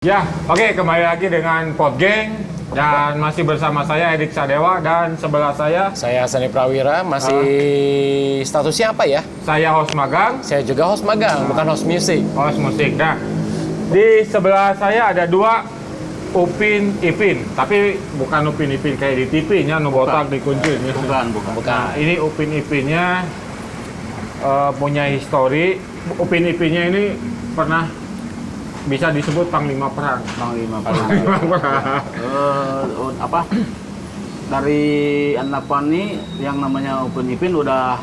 Ya, oke, kembali lagi dengan Podgeng dan masih bersama saya Edik Sadewa dan sebelah saya Sani Prawira, masih statusnya apa ya? saya host magang, Saya juga host magang, bukan host musik. host musik. Nah, di sebelah saya ada dua Upin Ipin, tapi bukan Upin Ipin kayak di TV nya nu botak dikuncin. Bukan. Nah, ini Upin Ipinnya punya histori. Upin Ipinnya ini pernah bisa disebut Panglima Perang. Panglima Panglima Perang. apa? Dari Antapani yang namanya Upin Ipin udah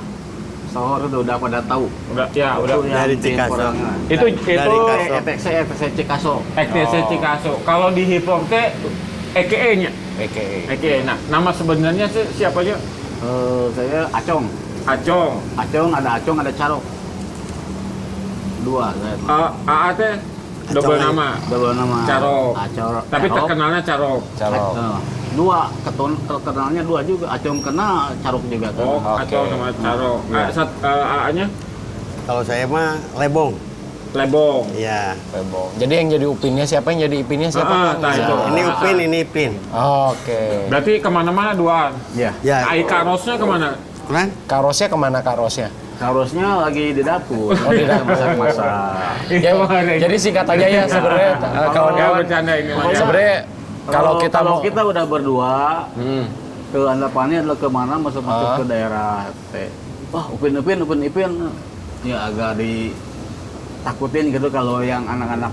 sohor itu udah pada tahu. Udah, ya, udah. Dari Cikaso. Itu ETC Cikaso. ETC Cikaso. Kalau di hip hop teh EKE-nya. EKE. Nah, nama sebenarnya siapa aja? Saya Acong. Acong. Acong, ada Carok. Dua saya. AA teh double nama. Carok. Carok. Tapi terkenalnya Carok. Dua, terkenalnya dua juga. Acong kena, Carok juga kan. Oh, Acong sama Carok. AA-nya Kalau saya mah Lebong. Lebong. Iya. Jadi yang jadi upinnya siapa, yang jadi ipinnya siapa? Nah, itu. Ini Upin, ini Ipin. Oke. Berarti kemana-mana duaan. Iya. Ya. Karosnya kemana? Kan? Karosnya kemana karosnya? Harusnya lagi di dapur. Oh, di dapur. Masak-masak. Ya, jadi singkat aja ya sebenarnya kawan-kawan. Bercanda ini. Sebenarnya kalau kita udah berdua ke Antapani adalah kemana masuk ke daerah teh. Wah, Upin Ipin ya agak ditakutin gitu kalau yang anak-anak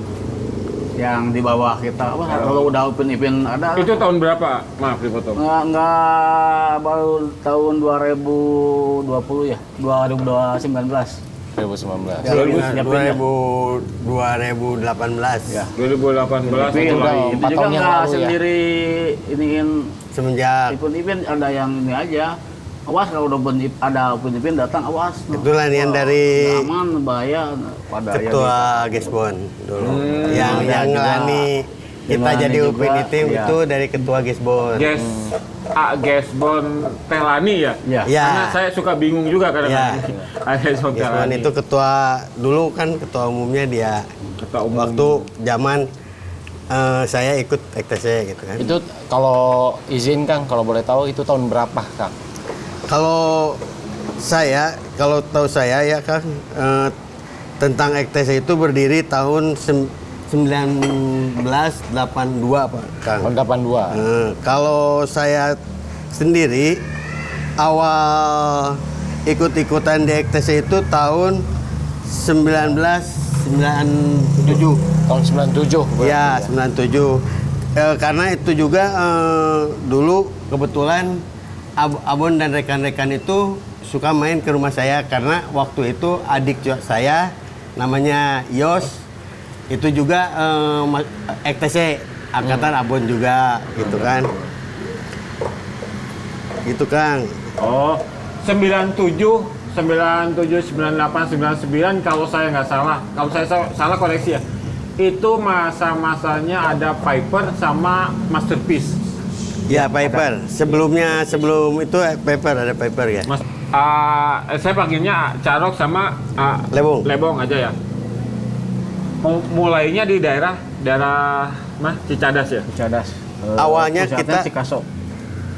yang di bawah kita. Wah, kalau udah Upin Ipin ada. Itu tahun berapa? Maaf dipotong. Nggak baru tahun 2020 ya, 2019. 2019. Ya, 2018. Ya. 2018 Itu itu udah lagi. Itu 4 juga tahun yang nggak lalu ya. sendiri iniin Semenjak Ipin ada yang ini aja. Awas kalau udah ada Upin datang, awas. itulah yang dari Nggak aman, bahaya pada ya Ketua Gesbon dulu. Yang ada juga. ngelani kita Ngelani jadi juga, Upin iya. itu dari Ketua Gesbon. Gesbon Telani ya? Ya. Ya. Karena saya suka bingung juga kadang-kadang. Gesbon Gesbon Telani. itu ketua dulu kan ketua umumnya dia. Ketua umum. Waktu zaman saya ikut ETC gitu kan. Itu kalau izin Kang, kalau boleh tahu itu tahun berapa Kang? Kalau tahu saya ya Kang, tentang ETC itu berdiri tahun 1982 Pak Kang. Tahun 82. Kalau saya sendiri awal ikut-ikutan di ETC itu tahun 1997. Tahun 97. Ya, berarti 97. Karena itu juga dulu kebetulan Abon dan rekan-rekan itu suka main ke rumah saya karena waktu itu adik saya namanya Yos itu juga ETC angkatan Abon juga gitu kan. Gitu Kang. Oh, 97, 98, 99 kalau saya nggak salah. Kalau saya salah koreksi ya. Itu masa-masanya ada Piper sama Masterpiece. Ya Piper. Sebelum itu Piper ada Piper ya. Mas, saya panggilnya Carok sama Lebong aja ya. Mulainya di daerah Cicadas ya. Cicadas. Awalnya Pusatnya kita- Cikaso.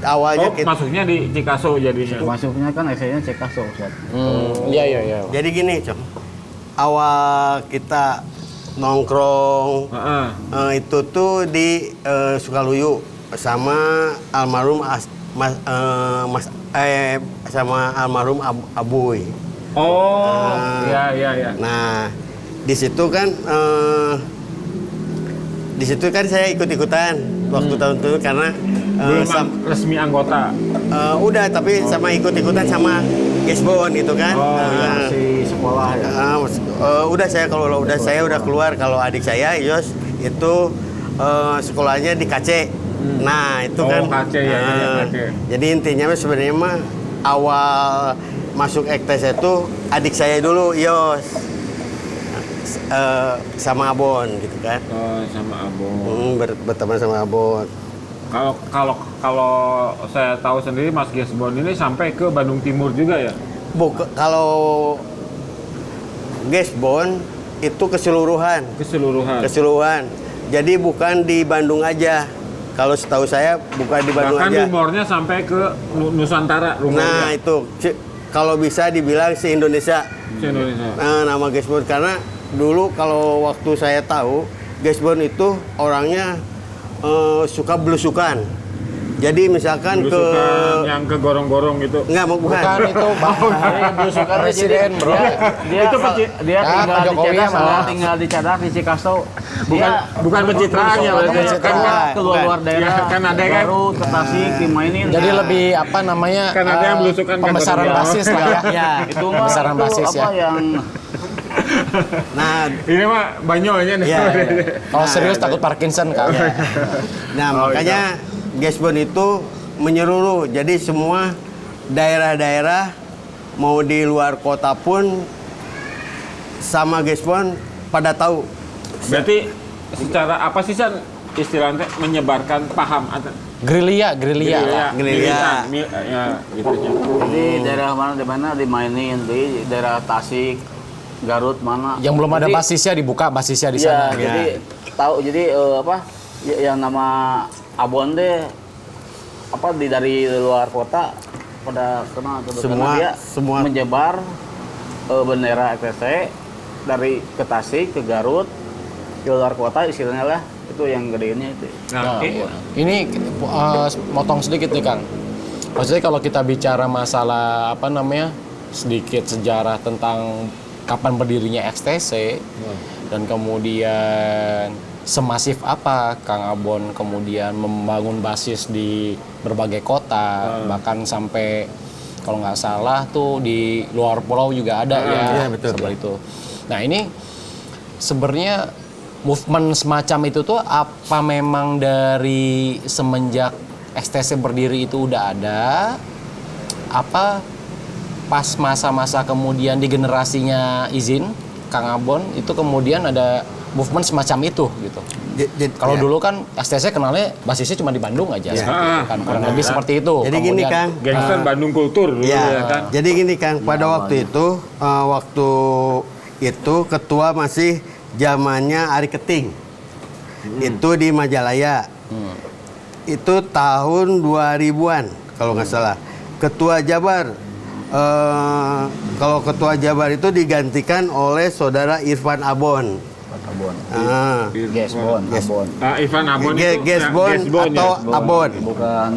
Awalnya kita, Masuknya di Cikaso jadinya. Masuknya kan SC-nya Cikaso. Ustaz. Iya. jadi gini, Cok. Awal kita nongkrong Heeh. itu tuh di Sukaluyu sama almarhum sama almarhum Abuy. Oh, iya. Nah, di situ kan saya ikut-ikutan waktu tahun itu karena Belum resmi anggota. udah tapi sama ikut-ikutan sama Gesbon itu kan. Oh, iya. Masih sekolah ya. Saya udah keluar. Kalau adik saya Yos itu sekolahnya di KC. Nah itu Oh, kan KC, ya, KC. Jadi intinya sebenarnya mah awal masuk ETC itu adik saya dulu Yos sama Abon gitu kan. Oh, sama Abon. Berteman sama Abon. Kalau saya tahu sendiri Mas Gesbon ini sampai ke Bandung Timur juga ya? Kalau Gesbon itu keseluruhan. Keseluruhan. Jadi bukan di Bandung aja. Kalau setahu saya bukan di Bandung Bahkan aja. rumornya sampai ke Nusantara rumornya. Nah itu kalau bisa dibilang se-Indonesia. Indonesia. Nah, nama Gasbon karena dulu kalau waktu saya tahu Gasbon itu orangnya suka belusukan. Jadi misalkan Belusukan yang ke gorong-gorong gitu. bukan. Bukan itu belusukan presiden, bro. Dia Itu dia Ya, tinggal Pak di Jokowi Cedas, malah. tinggal di Cadas di Cikaso. Bukan pencitraan ya, berarti. kan keluar daerah. Ya, kan ada kan. Garut, ke Tasik dimainin. Jadi lebih apa namanya? Kan ada yang belusukan ke pembesaran Bandung. basis lah ya. Ya, itu mah Pembesaran itu basis apa ya. yang Nah, Ini mah banyolnya nih. Iya, iya. Kalau serius takut Parkinson kan. nah Oh, makanya Gasbon itu menyeluruh. Jadi semua daerah-daerah mau di luar kota pun sama Gasbon pada tahu. Berarti secara apa sih San istilahnya menyebarkan paham atau Gerilya lah. Gerilya. Ya, gitu ya. di daerah mana dimainin di daerah Tasik, Garut mana. Yang belum ada Jadi- basisnya dibuka basisnya di Iya, sana. jadi tahu jadi apa yang nama Abon deh apa dari luar kota pada kena tuh, Semua- karena dia semua- menyebar bendera FTC dari ke Tasik ke Garut ke luar kota istilahnya lah itu yang gedenya itu. Nah, Nah, ini motong sedikit nih Kang. Maksudnya kalau kita bicara masalah apa namanya sedikit sejarah tentang kapan berdirinya XTC dan kemudian semasif apa Kang Abon kemudian membangun basis di berbagai kota bahkan sampai kalau nggak salah tuh di luar pulau juga ada ya iya, betul. seperti itu. Nah ini sebenarnya movement semacam itu tuh apa memang dari semenjak XTC berdiri itu udah ada? Apa pas masa-masa kemudian di generasinya izin Kang Abon itu kemudian ada movement semacam itu gitu. Kalau ya. dulu kan XTC kenalnya basisnya cuma di Bandung aja Ya. seperti itu kan kurang lebih seperti itu. Jadi gini Kang. gangster Bandung Kultur dulu Ya, ya kan. jadi gini Kang, pada waktu itu ketua masih zamannya Ari Keting. Itu di Majalaya. Itu tahun 2000-an kalau nggak salah. Ketua Jabar kalau ketua Jabar itu digantikan oleh saudara Irfan Abon. Abon. Ah, Gesbon, Abon. Ivan Abon itu Gasbon atau Abon. Bukan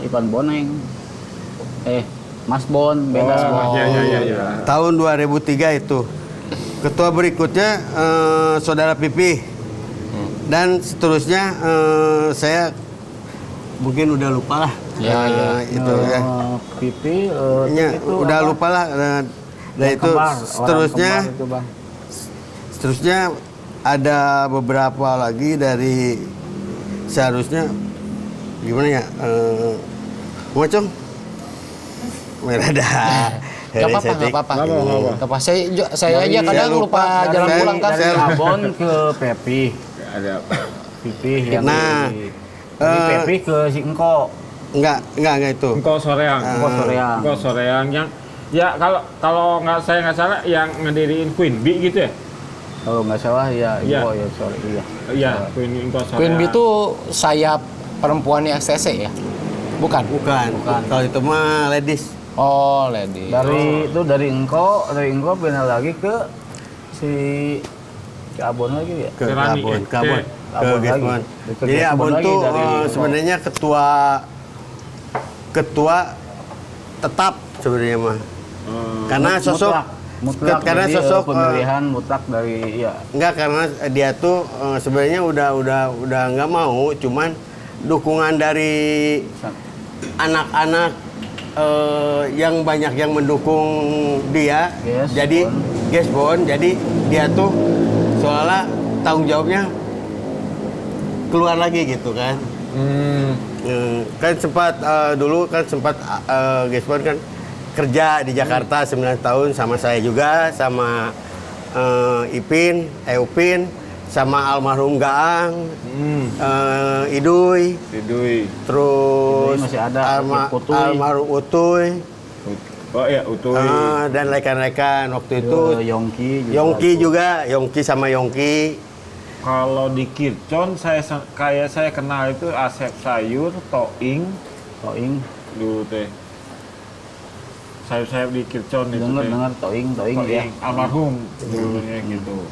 Ivan Boneng. Mas Bon, beda. Ya. Tahun 2003 itu. Ketua berikutnya saudara Pipi. Dan seterusnya saya mungkin udah lupa lah. Ya, ya. Itu ya. Pipi Ya, itu udah apa? lupa lah. Dan itu Kembar, orang seterusnya kembar itu, Bang. seterusnya ada beberapa lagi dari seharusnya gimana ya? Ngocong merah dah. Gak apa-apa, gak apa-apa. Gak apa. Saya aja Dari- kadang saya lupa lupa. jalan Dari- pulang kan. Dari Saya- Abon ke Pepi. Ada Pipi yang Nah, dari Pepi ke si Engko. Enggak itu. Engkau Soreang. Engko Soreang. Engkau Soreang yang ya kalau saya nggak salah yang ngediriin Queen Bee gitu ya. Kalau nggak salah ya Iya. Engko ya sorry iya. Iya, Engkau Soreang. Queen Bee itu sayap perempuannya XTC ya? Bukan? Bukan. Kalau itu mah ladies. Oh, lady. Dari Engko pindah lagi ke si Abon lagi ya. Ke Rani, Abon, ke Abon, ke Abon lagi. Gasbon. Ke Jadi Gasbon Abon lagi tuh dari Engko. sebenarnya ketua tetap sebenarnya mah. Karena sosok mutlak karena jadi, sosok pemilihan mutlak dari ya enggak karena dia tuh sebenarnya udah nggak mau, cuman dukungan dari anak-anak yang banyak yang mendukung dia. Gasbon. Jadi Gasbon, jadi dia tuh seolah tanggung jawabnya keluar lagi gitu kan. Kan sempat dulu kan sempat Gasbon kan kerja di Jakarta 9 tahun sama saya juga, sama Upin, sama almarhum Gaang, Iduy, terus Iduy masih ada, Utuy. almarhum Utuy, Oh iya, Utuy. dan rekan-rekan waktu itu Yongki Yongki juga, Yongki sama Yongki. Kalau di Kircon kayak saya kenal itu Asep Sayur, Toing Toing, dulu teh. Sayur-sayur di Kircon itu teh. dengar Toing ya. Almarhum dulunya gitu.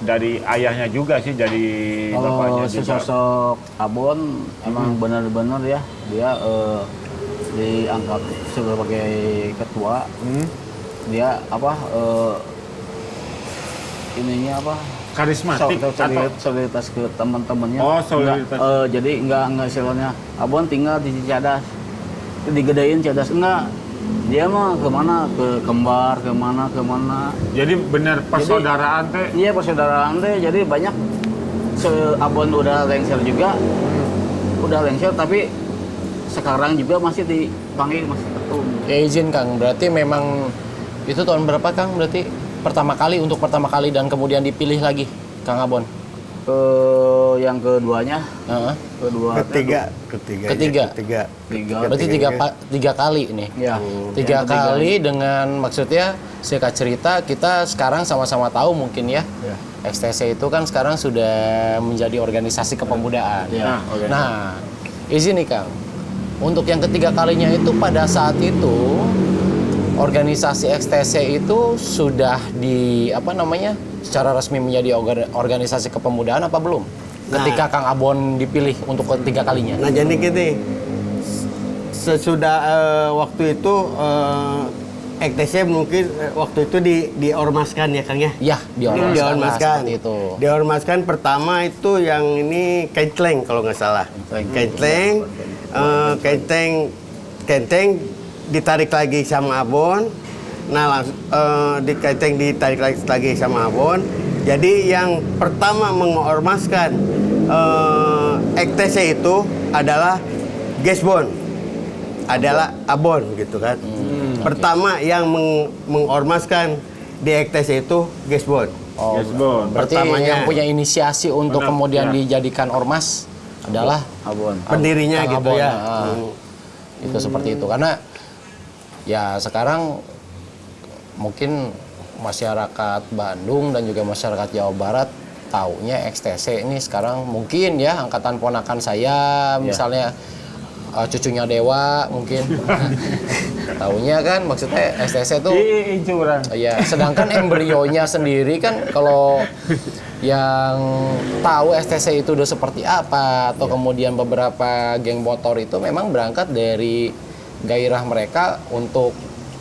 Dari ayahnya juga sih, dari bapaknya Kalau juga. sesosok Abon emang benar-benar ya dia diangkat sebagai ketua. Dia apa ininya apa? Karismatik atau Solidaritas ke teman-temannya. Oh, solidaritas. Jadi enggak istilahnya Abon tinggal di Cicadas. Digedein Cicadas enggak. Dia mah kemana, ke Kembar, kemana. Jadi benar persaudaraan teh. Iya persaudaraan teh, jadi banyak Abon udah lengser juga, udah lengser tapi sekarang juga masih dipanggil masih ketum. Ya izin Kang, berarti memang itu tahun berapa Kang? Berarti pertama kali dan kemudian dipilih lagi Kang Abon? Yang keduanya, Ketiga. Berarti tiga kali nih. Ya. Tiga kali dengan maksudnya singkat cerita kita sekarang sama-sama tahu mungkin ya. XTC itu kan sekarang sudah menjadi organisasi kepemudaan. Ya. Nah, izin nih Kang. Untuk yang ketiga kalinya itu pada saat itu organisasi XTC itu sudah secara resmi menjadi organisasi kepemudaan apa belum? Ketika Kang Abon dipilih untuk ketiga kalinya. Nah jadi gini, sesudah waktu itu XTC mungkin waktu itu diormaskan ya Kang ya? Ya, diormaskan itu. Diormaskan pertama itu yang ini Kenteng kalau nggak salah. Kenteng ditarik lagi sama Abon. Nah ditarik lagi sama Abon. Jadi yang pertama mengormaskan XTC itu adalah Gesbon, adalah Abon gitu kan. Pertama yang mengormaskan di XTC itu Gesbon. Gesbon. Berarti Pertamanya. yang punya inisiasi untuk Benar, kemudian ya. dijadikan ormas adalah Abon. Pendirinya Kang gitu Abon. ya. Itu seperti itu karena ya sekarang mungkin masyarakat Bandung dan juga masyarakat Jawa Barat taunya XTC ini sekarang mungkin ya angkatan ponakan saya misalnya cucunya Dewa mungkin taunya kan maksudnya XTC itu ya sedangkan embrionya sendiri kan kalau yang tahu XTC itu udah seperti apa atau kemudian beberapa geng motor itu memang berangkat dari gairah mereka untuk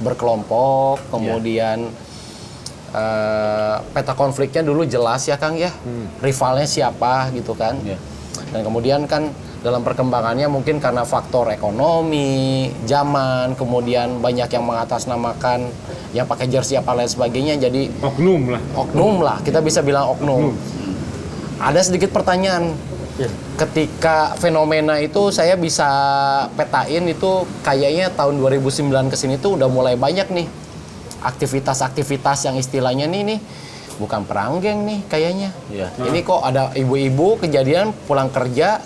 berkelompok kemudian peta konfliknya dulu jelas ya Kang ya, rivalnya siapa gitu kan. Dan kemudian kan dalam perkembangannya mungkin karena faktor ekonomi, zaman, kemudian banyak yang mengatasnamakan yang pakai jersey apa lain sebagainya, jadi oknum lah, kita bisa bilang oknum. Ada sedikit pertanyaan. Ketika fenomena itu saya bisa petain itu kayaknya tahun 2009 ke sini tuh udah mulai banyak nih aktivitas-aktivitas yang istilahnya nih bukan perang geng nih kayaknya. Ini kok ada ibu-ibu kejadian pulang kerja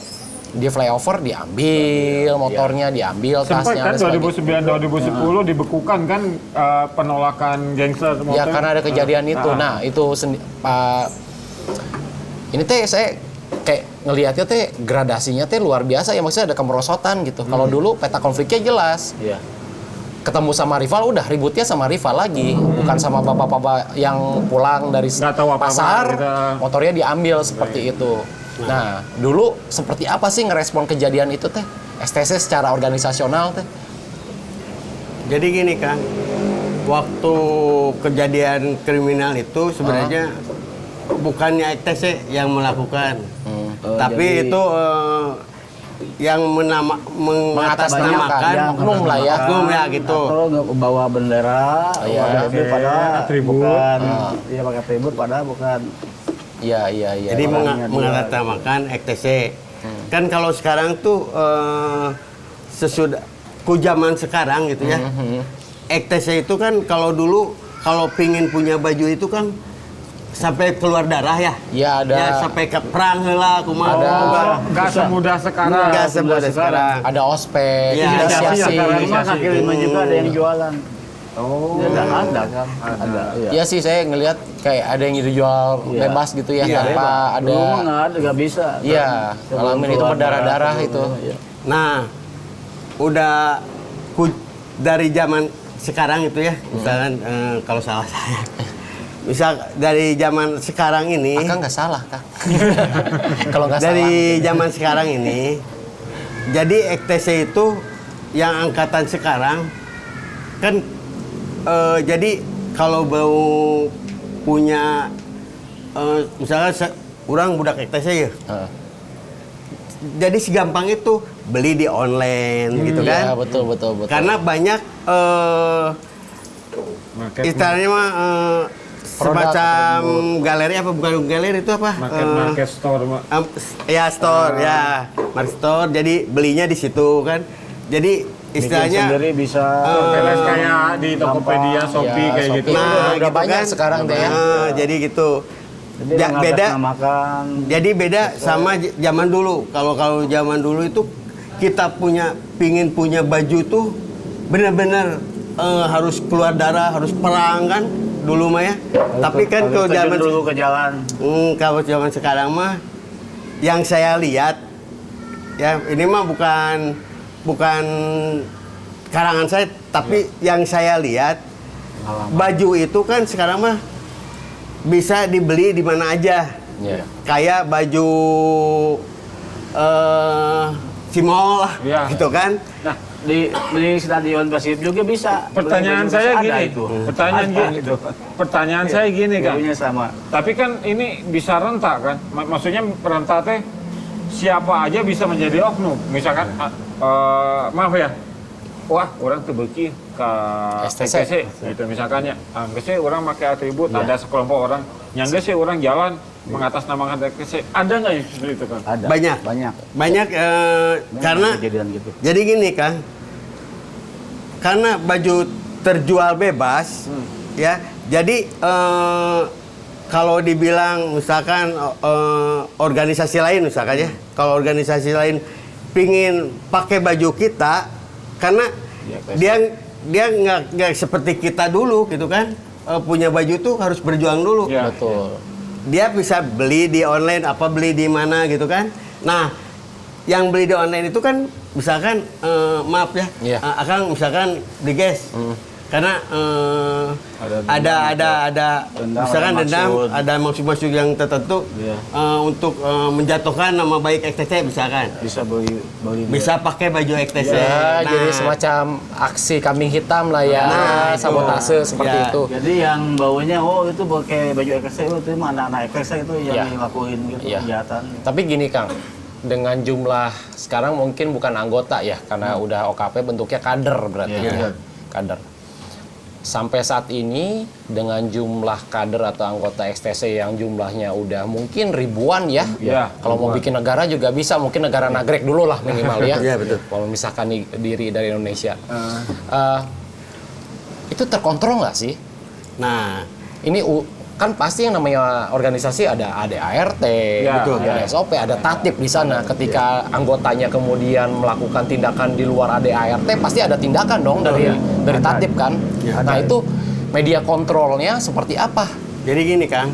di flyover diambil motornya, diambil tasnya. Sempat kan 2009-2010 dibekukan kan penolakan gangster motor. Ya karena ada kejadian itu. Nah itu ini teh saya kayak ngelihatnya teh gradasinya teh luar biasa ya, maksudnya ada kemerosotan gitu. Kalau dulu peta konfliknya jelas. Ketemu sama rival udah ributnya sama rival lagi, bukan sama bapak-bapak yang pulang dari pasar motornya diambil seperti itu. Nah dulu seperti apa sih ngerespon kejadian itu teh XTC secara organisasional teh? Jadi gini Kang, waktu kejadian kriminal itu sebenarnya bukannya XTC yang melakukan, tapi itu yang mengatasnamakan oknum lah ya. Oknum ya gitu. Atau bawa bendera, pada atribut. Bukan. Iya pakai atribut pada bukan. Iya. Jadi mengatasnamakan XTC. Kan kalau sekarang tuh sesudah zaman sekarang gitu ya. XTC itu kan kalau dulu kalau pingin punya baju itu kan sampai keluar darah ya? Iya ada. Ya sampai ke perang lah, kumaha. Nggak semudah sekarang. Nggak semudah sekarang. Ada ospek, Ya, inisiasi. Sekarang mah kaki lima juga ada yang jualan. Oh. Ya nggak ada kan? Ada. Iya. Iya sih, saya ngelihat kayak ada yang dijual Iya. bebas gitu ya, Iya, tanpa bebas. ada. Dulu mah nggak ada, nggak bisa. Iya, Sebelum ngalamin itu keluar berdarah-darah darah, itu. iya. Nah, udah dari zaman sekarang itu ya, misalkan kalau salah saya. Misal dari zaman sekarang ini, Akang nggak salah, Kang. Kalau nggak salah. dari zaman sekarang ini, jadi EKTC itu yang angkatan sekarang kan jadi kalau mau punya misalnya orang budak EKTC ya. Heeh. Jadi segampang itu beli di online gitu kan. Iya, betul. Karena banyak istilahnya mah semacam galeri apa bukan galeri itu apa? Market store, Mak. Ya store ya, market store. Jadi belinya di situ kan. Jadi Bikin istilahnya sendiri bisa. Beres kayak di Tokopedia, Shopee Ya, kayak gitu. Shopee. nah udah gitu banyak kan. sekarang deh ya. Jadi gitu. Jadi Beda. makan. Jadi beda sama zaman dulu. Kalau zaman dulu itu kita pingin punya baju tuh benar-benar harus keluar darah, harus perang kan dulu mah ya. Tapi kan kalau zaman dulu ke jalan. kalau zaman sekarang mah yang saya lihat ya ini mah bukan karangan saya, tapi yang saya lihat baju itu kan sekarang mah bisa dibeli di mana aja. Iya. Kayak baju Cimol lah, Iya. gitu kan. Nah, di Stadion Persib juga bisa. Pertanyaan Beli baju saya ada gini, itu. pertanyaan saya gini kan. Baunya sama. Tapi kan ini bisa rentak kan? Maksudnya rentak teh siapa aja bisa menjadi oknum. Misalkan maaf ya. Wah, orang terbeki ke STC. gitu misalkan ya. Geus orang pakai atribut, Iya. ada sekelompok orang. Yang geus orang jalan mengatasnamakan STC. Ada nggak yang seperti itu kan? Ada. Banyak. Banyak. Karena kejadian gitu. jadi gini kan, karena baju terjual bebas, ya. Jadi kalau dibilang misalkan organisasi lain misalkan ya, kalau organisasi lain pingin pakai baju kita, karena dia nggak seperti kita dulu gitu kan, punya baju tuh harus berjuang dulu. Ya. Betul. Dia bisa beli di online apa beli di mana gitu kan. Nah, yang beli di online itu kan misalkan maaf ya, Iya. Akang misalkan beli gas. Karena ada Dendam, misalkan ada dendam, maksud. ada maksud-maksud yang tertentu Iya. untuk menjatuhkan nama baik EKTC misalkan. Bisa beli Bisa pakai baju EKTC. Ya, Nah, jadi semacam aksi kambing hitam lah ya, Nah, itu. sabotase seperti Ya. itu. Jadi yang baunya, itu pakai baju EKC, itu mah anak-anak EKC itu yang Iya. ngelakuin gitu, Iya. kejahatan. Tapi gini Kang, dengan jumlah sekarang mungkin bukan anggota ya, karena udah OKP bentuknya kader berarti Iya. ya. Kader. Sampai saat ini dengan jumlah kader atau anggota XTC yang jumlahnya udah mungkin ribuan ya. Iya, Kalau mau bikin negara juga bisa, mungkin negara nagrek dulu lah minimal ya. Iya, betul. Kalau memisahkan diri dari Indonesia. Itu terkontrol nggak sih? Nah, Ini kan pasti yang namanya organisasi ada ADART, Ya, betul, ada SOP, ada tatip di sana. Ketika anggotanya kemudian melakukan tindakan di luar ADART, pasti ada tindakan dong dari tatip kan. Nah itu media kontrolnya seperti apa? jadi gini Kang,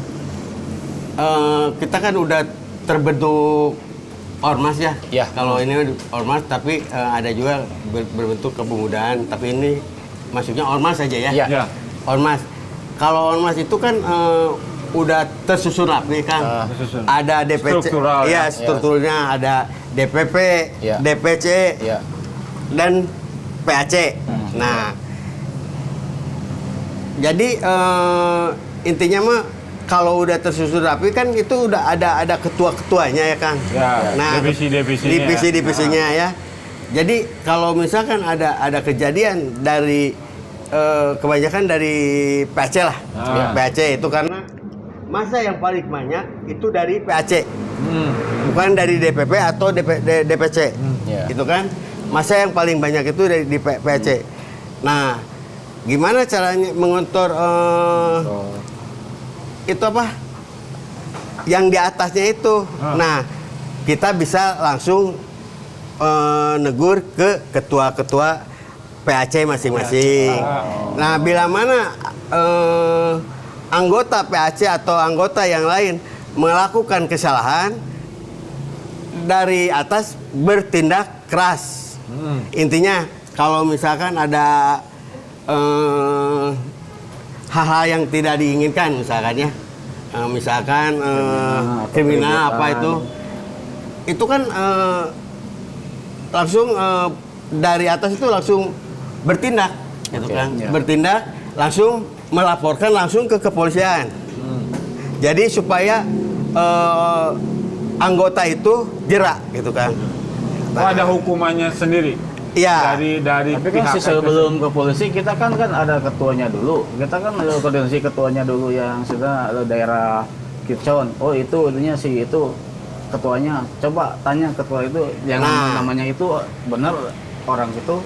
kita kan udah terbentuk ormas ya. Ya. Kalau ini ormas, tapi ada juga berbentuk kepemudaan. Tapi ini maksudnya ormas saja ya. Ya. Ya. Ormas. Kalau ormas itu kan udah tersusun rapi Kang. Tersusun. Ada DPC, Struktural, ya, ya. strukturnya ada DPP, Ya. DPC, Ya, dan PAC. Nah, jadi intinya mah kalau udah tersusun rapi kan itu udah ada ketua-ketuanya ya Kang. Ya, divisi-divisinya. Divisi-divisinya ya. Jadi kalau misalkan ada kejadian dari kebanyakan dari PAC lah. PAC itu karena masa yang paling banyak itu dari PAC. Bukan dari DPP atau DPC. Ya. Itu kan masa yang paling banyak itu dari di PAC. Nah, gimana caranya mengontrol itu apa? Yang di atasnya itu. Nah, kita bisa langsung negur ke ketua-ketua PAC masing-masing. Nah, bila mana anggota PAC atau anggota yang lain melakukan kesalahan, dari atas bertindak keras. Intinya kalau misalkan ada hal-hal yang tidak diinginkan, misalkan ya, misalkan kriminal apa itu kan langsung dari atas itu langsung bertindak, gitu kan? Bertindak langsung melaporkan langsung ke kepolisian. Jadi supaya anggota itu jerak, gitu kan? Oh, ada hukumannya sendiri. Iya. Dari Tapi kan pihak sebelum ke polisi kita kan ada ketuanya dulu. Kita kan ada koordinasi ketuanya dulu yang sudah ada daerah Kircon. Oh itu itunya sih itu ketuanya. Coba tanya ketua itu yang namanya itu benar orang itu.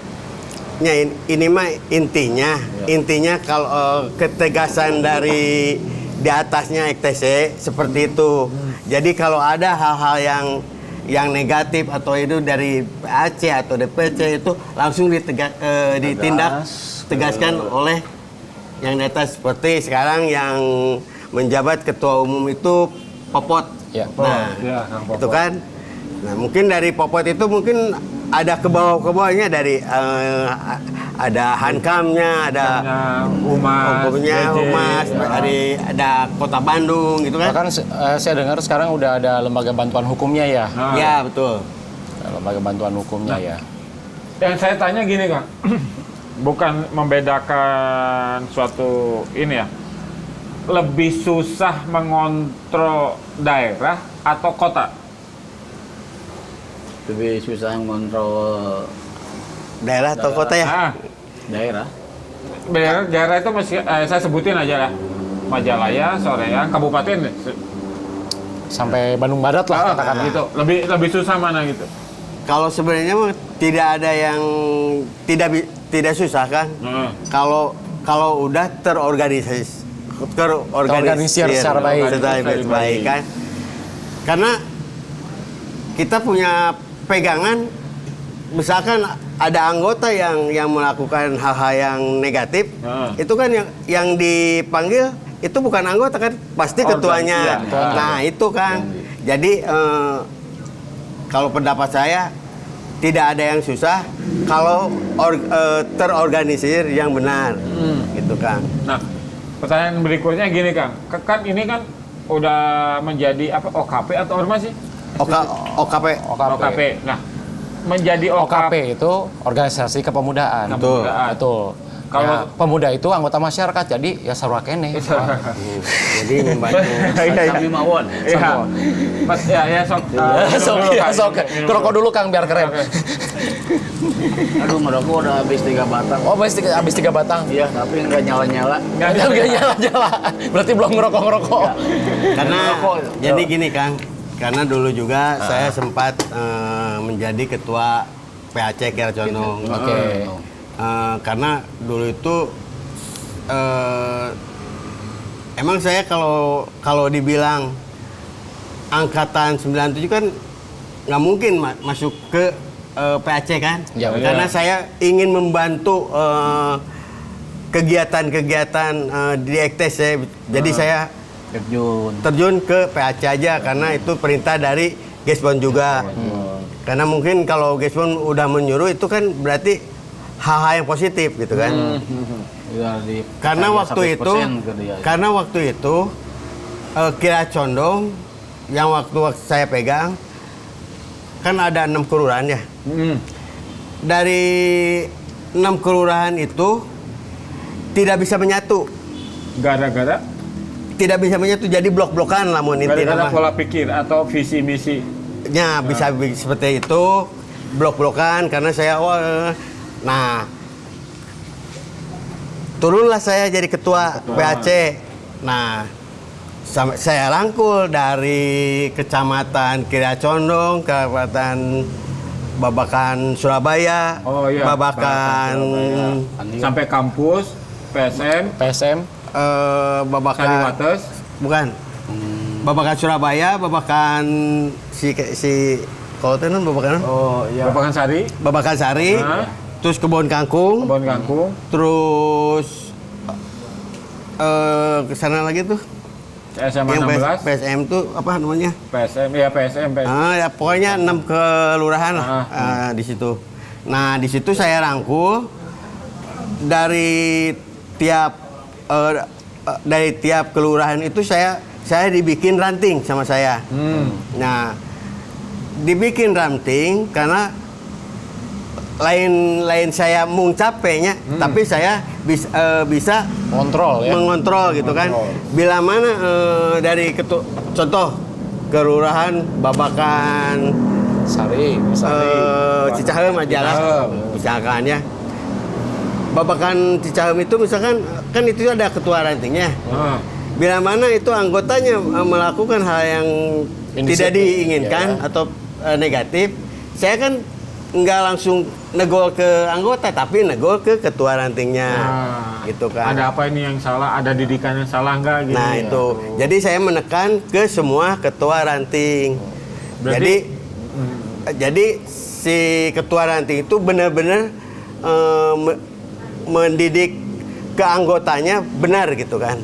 Ya, ini mah intinya kalau ketegasan dari di atasnya EKTC seperti itu. Jadi kalau ada hal-hal yang negatif atau itu dari PAC atau DPC itu langsung ditindak tegaskan oleh yang di atas, seperti sekarang yang menjabat ketua umum itu Popot. Ya. Nah, Kang Popot. itu kan. Nah, mungkin dari Popot itu mungkin ada ke bawahnya dari ada Hankamnya, ada Humas, Humas, ada Kota Bandung gitu kan. Bahkan saya dengar sekarang udah ada lembaga bantuan hukumnya ya. Ya, betul. Lembaga bantuan hukumnya ya. Yang saya tanya gini Kang, bukan membedakan suatu ini ya, lebih susah mengontrol daerah atau kota? Lebih susah mengontrol Daerah atau kota ya? Nah, daerah. daerah itu masih saya sebutin aja lah. Majalaya, Soreang, Kabupaten Sampai Bandung Barat lah katakan gitu. Lebih susah mana gitu? Kalau sebenarnya mah tidak ada yang tidak susah kan? Kalau udah terorganisir secara baik. baik kan? Karena kita punya pegangan, misalkan ada anggota yang melakukan hal-hal yang negatif, itu kan yang dipanggil itu bukan anggota kan, pasti ketuanya. Nah itu kan, jadi kalau pendapat saya tidak ada yang susah kalau terorganisir yang benar, gitu kan. Nah, pertanyaan berikutnya gini Kang, kan ini kan udah menjadi apa, OKP atau ormas sih? OKP. Nah, menjadi OKP itu organisasi kepemudaan. Betul. Kalau pemuda itu anggota masyarakat, jadi ya sarua keneh. Jadi membantu. Kami mawon. Ya, Sok. Ngerokok dulu Kang biar keren. Aduh, merokok udah habis 3 batang. Oh, habis 3 batang. Iya, tapi nggak nyala-nyala. Nggak nyala-nyala. Berarti belum ngerokok. Karena jadi gini Kang, karena dulu juga saya sempat menjadi ketua PAC Kiara Condong. Oke. Karena dulu itu emang saya kalau dibilang angkatan 97 kan nggak mungkin masuk ke PAC kan? Ya, karena saya ingin membantu kegiatan-kegiatan di EKTC. Jadi saya terjun ke PAC aja karena itu perintah dari Gesbon juga. Karena mungkin kalau Gesbon udah menyuruh itu kan berarti hal-hal yang positif gitu kan. Karena waktu itu Kiara Condong yang waktu saya pegang kan ada 6 kelurahan ya. Dari 6 kelurahan itu tidak bisa menyatu. Gara-gara? Tidak bisa menyatu, jadi blok-blokan lah mau Gara-gara pola pikir atau visi misi. Ya bisa seperti itu, blok-blokan karena saya nah turunlah saya jadi ketua PAC. Nah saya rangkul dari kecamatan Kiara Condong, kabupaten Babakan Surabaya, Babakan sampai kampus, PSM, Babakan Kaliwates, bukan, Babakan Surabaya, Babakan si kalau tenan Babakan. Babakan Sari, Babakan Sari, terus kebun kangkung, Kebun kangkung. terus ke sana lagi tuh SMA yang 16. PSM tuh apa namanya? PSM, ya PSM. Ya pokoknya 6 kelurahan lah di situ. Nah di situ saya rangkul dari tiap kelurahan itu saya dibikin ranting sama saya. Nah dibikin ranting karena lain saya mung capeknya, tapi saya bisa Kontrol ya. mengontrol gitu kan. Bila mana dari contoh kelurahan Babakan, Sari, Cicahem aja lah, misalkan ya. Babakan Cicahem itu misalkan kan itu ada ketua rantingnya. Bila mana itu anggotanya melakukan hal yang tidak diinginkan atau negatif, saya kan nggak langsung negol ke anggota, tapi negol ke ketua rantingnya, gitu kan. Ada apa ini yang salah? Ada didikan yang salah nggak? Gitu. Nah itu, jadi saya menekan ke semua ketua ranting. Jadi si ketua ranting itu benar-benar mendidik ke anggotanya benar gitu kan.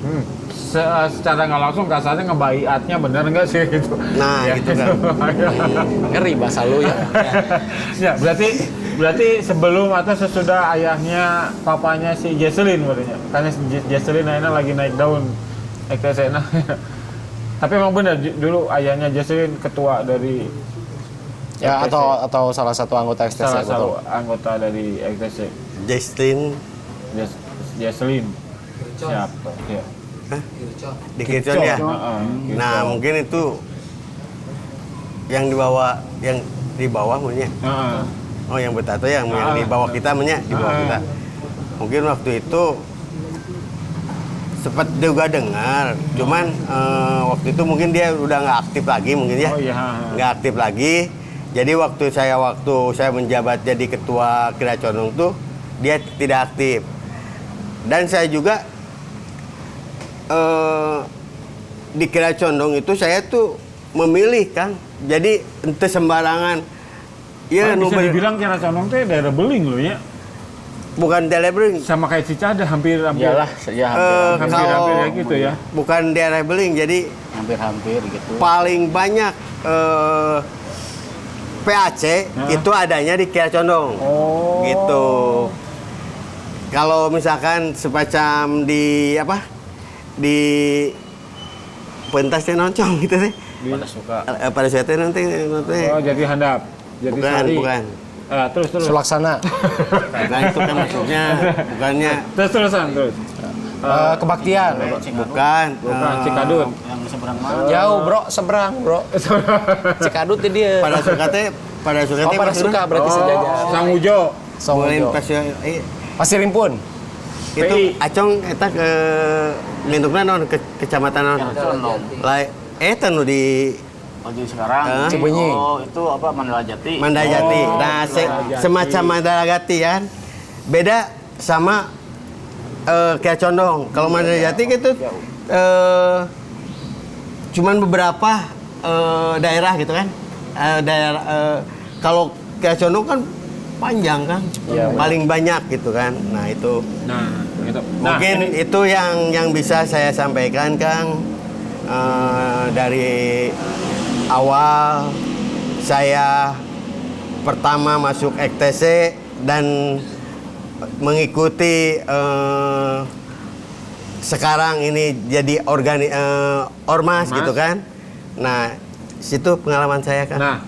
Secara nggak langsung kasarnya ngebaiatnya bener nggak sih gitu. Nah gitu kan. Ngeri bahasa lu ya. Ya, berarti sebelum atau sesudah ayahnya papanya si Jesselyn berarti. Karena si Jesselyn akhirnya lagi naik daun EKTC. Nah, tapi emang benar dulu ayahnya Jesselyn ketua dari Ya EKTC. atau salah satu anggota XTC. Salah satu anggota dari EKTC. Jesselyn. Siapa? Ya. Di Kircon ya. Gitu. Nah mungkin itu yang di bawah punya. Oh yang bertato yang di bawah kita punya, di bawah kita. Mungkin waktu itu sempat juga dengar, cuman waktu itu mungkin dia udah nggak aktif lagi mungkin ya. Oh iya. Nggak aktif lagi. Jadi waktu saya menjabat jadi ketua Kira Condong tuh dia tidak aktif. Dan saya juga di Kira Condong itu saya tuh memilih kan. Jadi ente sembarangan. Ya, bisa dibilang Kira Condong itu daerah beling loh ya. Bukan delebring. Sama kayak Cicada hampir. Iyalah, ya Hampir Kalau ya gitu ya. bukan daerah beling, jadi hampir gitu. paling banyak PAC itu adanya di Kira Condong. Oh. Gitu. Kalau misalkan semacam di pentasnya noncong gitu sih. Pada suka. Pada saat itu nanti. Oh, jadi handap. Jadi sari. Bukan. Terus. Sulaksana. Nah itu kan maksudnya bukannya. Terus. Kebaktian. Bukan. Cikadut. Yang seberang mana? Jauh bro, seberang bro. Cikadut dia. Pada suka Pada suka berarti sejajar. Sangujo. Boleh Songjo. Pasir Impun. Itu PI. acong eta ke lindungna non ke kecamatan non. Nu di Oh, jadi sekarang Cibenying. Oh, itu apa Mandala Jati. Mandala Jati. Oh, Nah, Mandala Jati. semacam Mandala Jati kan. Beda sama Kira Condong. Kalau Mandala Jati gitu cuman beberapa daerah gitu kan. Kalau Kira Condong kan panjang kan. Paling banyak gitu kan. Nah, itu. Nah, gitu. Mungkin itu yang bisa saya sampaikan Kang. Dari awal saya pertama masuk EKTC dan mengikuti sekarang ini jadi ormas gitu kan. Nah, situ pengalaman saya kan. Nah,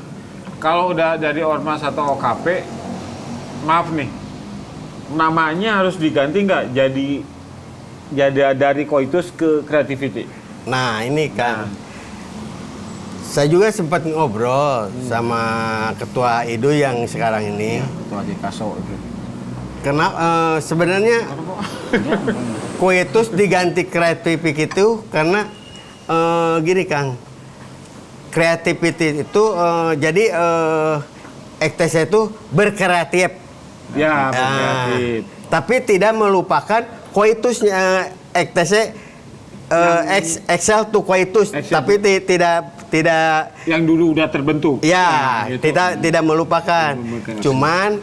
kalau udah dari ormas atau OKP, maaf nih, namanya harus diganti nggak? Jadi dari koitus ke creativity. Nah, ini kan. Saya juga sempat ngobrol sama ketua IDU yang sekarang ini. Ketua Jikaso itu. Karena sebenarnya koitus diganti kreativiti itu karena gini Kang, kreativiti itu jadi EKTC itu berkreatif. Ya, berkreatif. Tapi tidak melupakan koitusnya EKTC Excel to koitus, tapi tidak Yang dulu udah terbentuk. ya, gitu. tidak melupakan. Cuman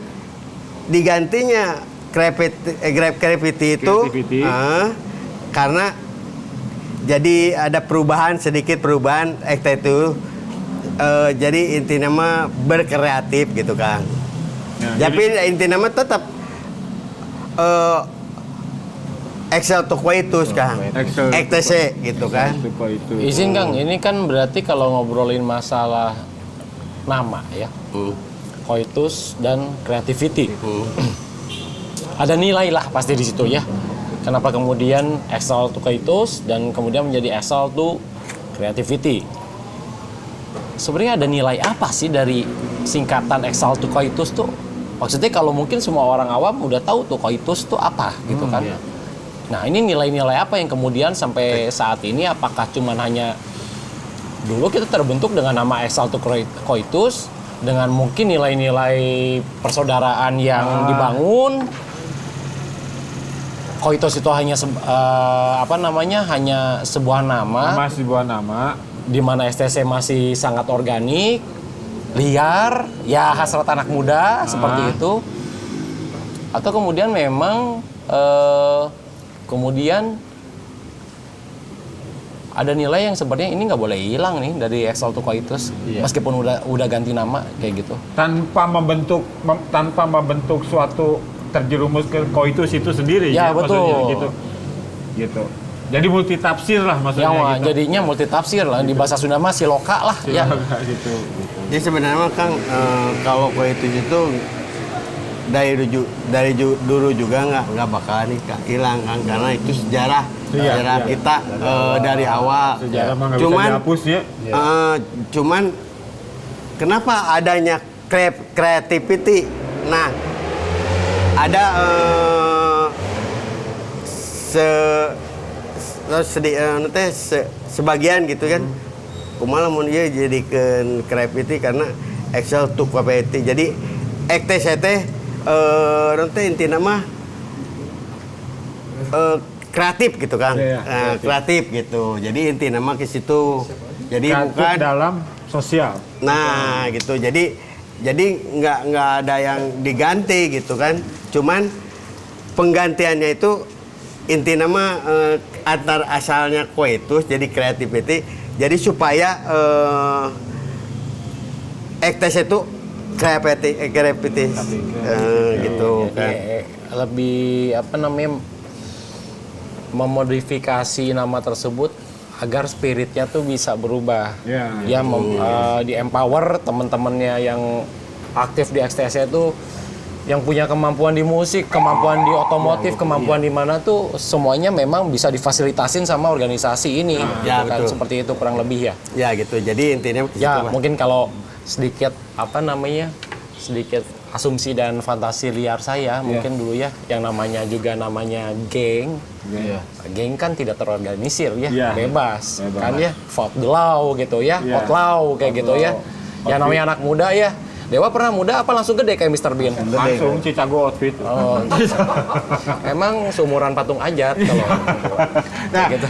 digantinya Gravity itu Creativity. karena jadi ada sedikit perubahan itu jadi inti nama berkreatif gitu Kang. Ya, Tapi inti nama tetap Excel to Coitus Kang. Excel. ETC gitu kan. Itu. Izin Kang, ini kan berarti kalau ngobrolin masalah nama ya, coitus dan creativity. Ada nilai lah pasti di situ ya. Kenapa kemudian Excel to coitus dan kemudian menjadi Excel to creativity? Sebenarnya ada nilai apa sih dari singkatan Excel to coitus tuh? Maksudnya kalau mungkin semua orang awam udah tahu tuh coitus tuh apa gitu kan. Iya. Nah, ini nilai-nilai apa yang kemudian sampai saat ini apakah cuman hanya dulu kita terbentuk dengan nama Excel to coitus dengan mungkin nilai-nilai persaudaraan yang dibangun. Coitus itu hanya hanya sebuah nama Masih sebuah nama. di mana STC masih sangat organik, liar, ya hasrat anak muda seperti itu. Atau kemudian memang kemudian ada nilai yang sebenarnya ini nggak boleh hilang nih dari Excel to coitus, meskipun udah ganti nama kayak gitu. Tanpa membentuk suatu terjerumus ke coitus itu sendiri Ya, betul. maksudnya gitu. Jadi multi tafsir lah maksudnya Yang gitu. jadinya multi tafsir lah, di bahasa Sunda mah siloka lah ya. gitu. Jadi sebenarnya Kang kalau Coitus itu dari dulu juga nggak bakalan hilang Kang, karena itu sejarah kita dari awal. Sejarah mah nggak bisa dihapus ya. Cuman kenapa adanya creativity? Nah, ada sebagian gitu kan. Kumaha mun ieu jadikeun creativity karena Excel to creativity. Jadi ETC nanti intinya mah kreatif gitu kan. Kreatif gitu. Jadi inti nama ke situ. Jadi Kreatif bukan dalam sosial. Nah, gitu. Jadi nggak ada yang diganti gitu kan. Cuman penggantiannya itu inti nama antar asalnya coitus jadi creativity. Jadi supaya ETC itu kreativitas gitu kan. Lebih memodifikasi nama tersebut agar spiritnya tuh bisa berubah. Di empower teman-temannya yang aktif di XTC itu yang punya kemampuan di musik, kemampuan di otomotif, kemampuan di mana tuh semuanya memang bisa difasilitasin sama organisasi ini. Ya, kan betul. seperti itu kurang lebih ya. Ya gitu. Jadi intinya Ya, mungkin kalau sedikit sedikit asumsi dan fantasi liar saya mungkin dulu ya, yang namanya geng. Geng kan tidak terorganisir ya, bebas kan ya, vote the law gitu ya, vote law kayak gitu ya. Yang namanya anak muda ya. Dewa pernah muda apa langsung gede kayak Mr. Bean? Langsung Chicago outfit. Oh, emang seumuran patung ajat kalau. Nah, gitu.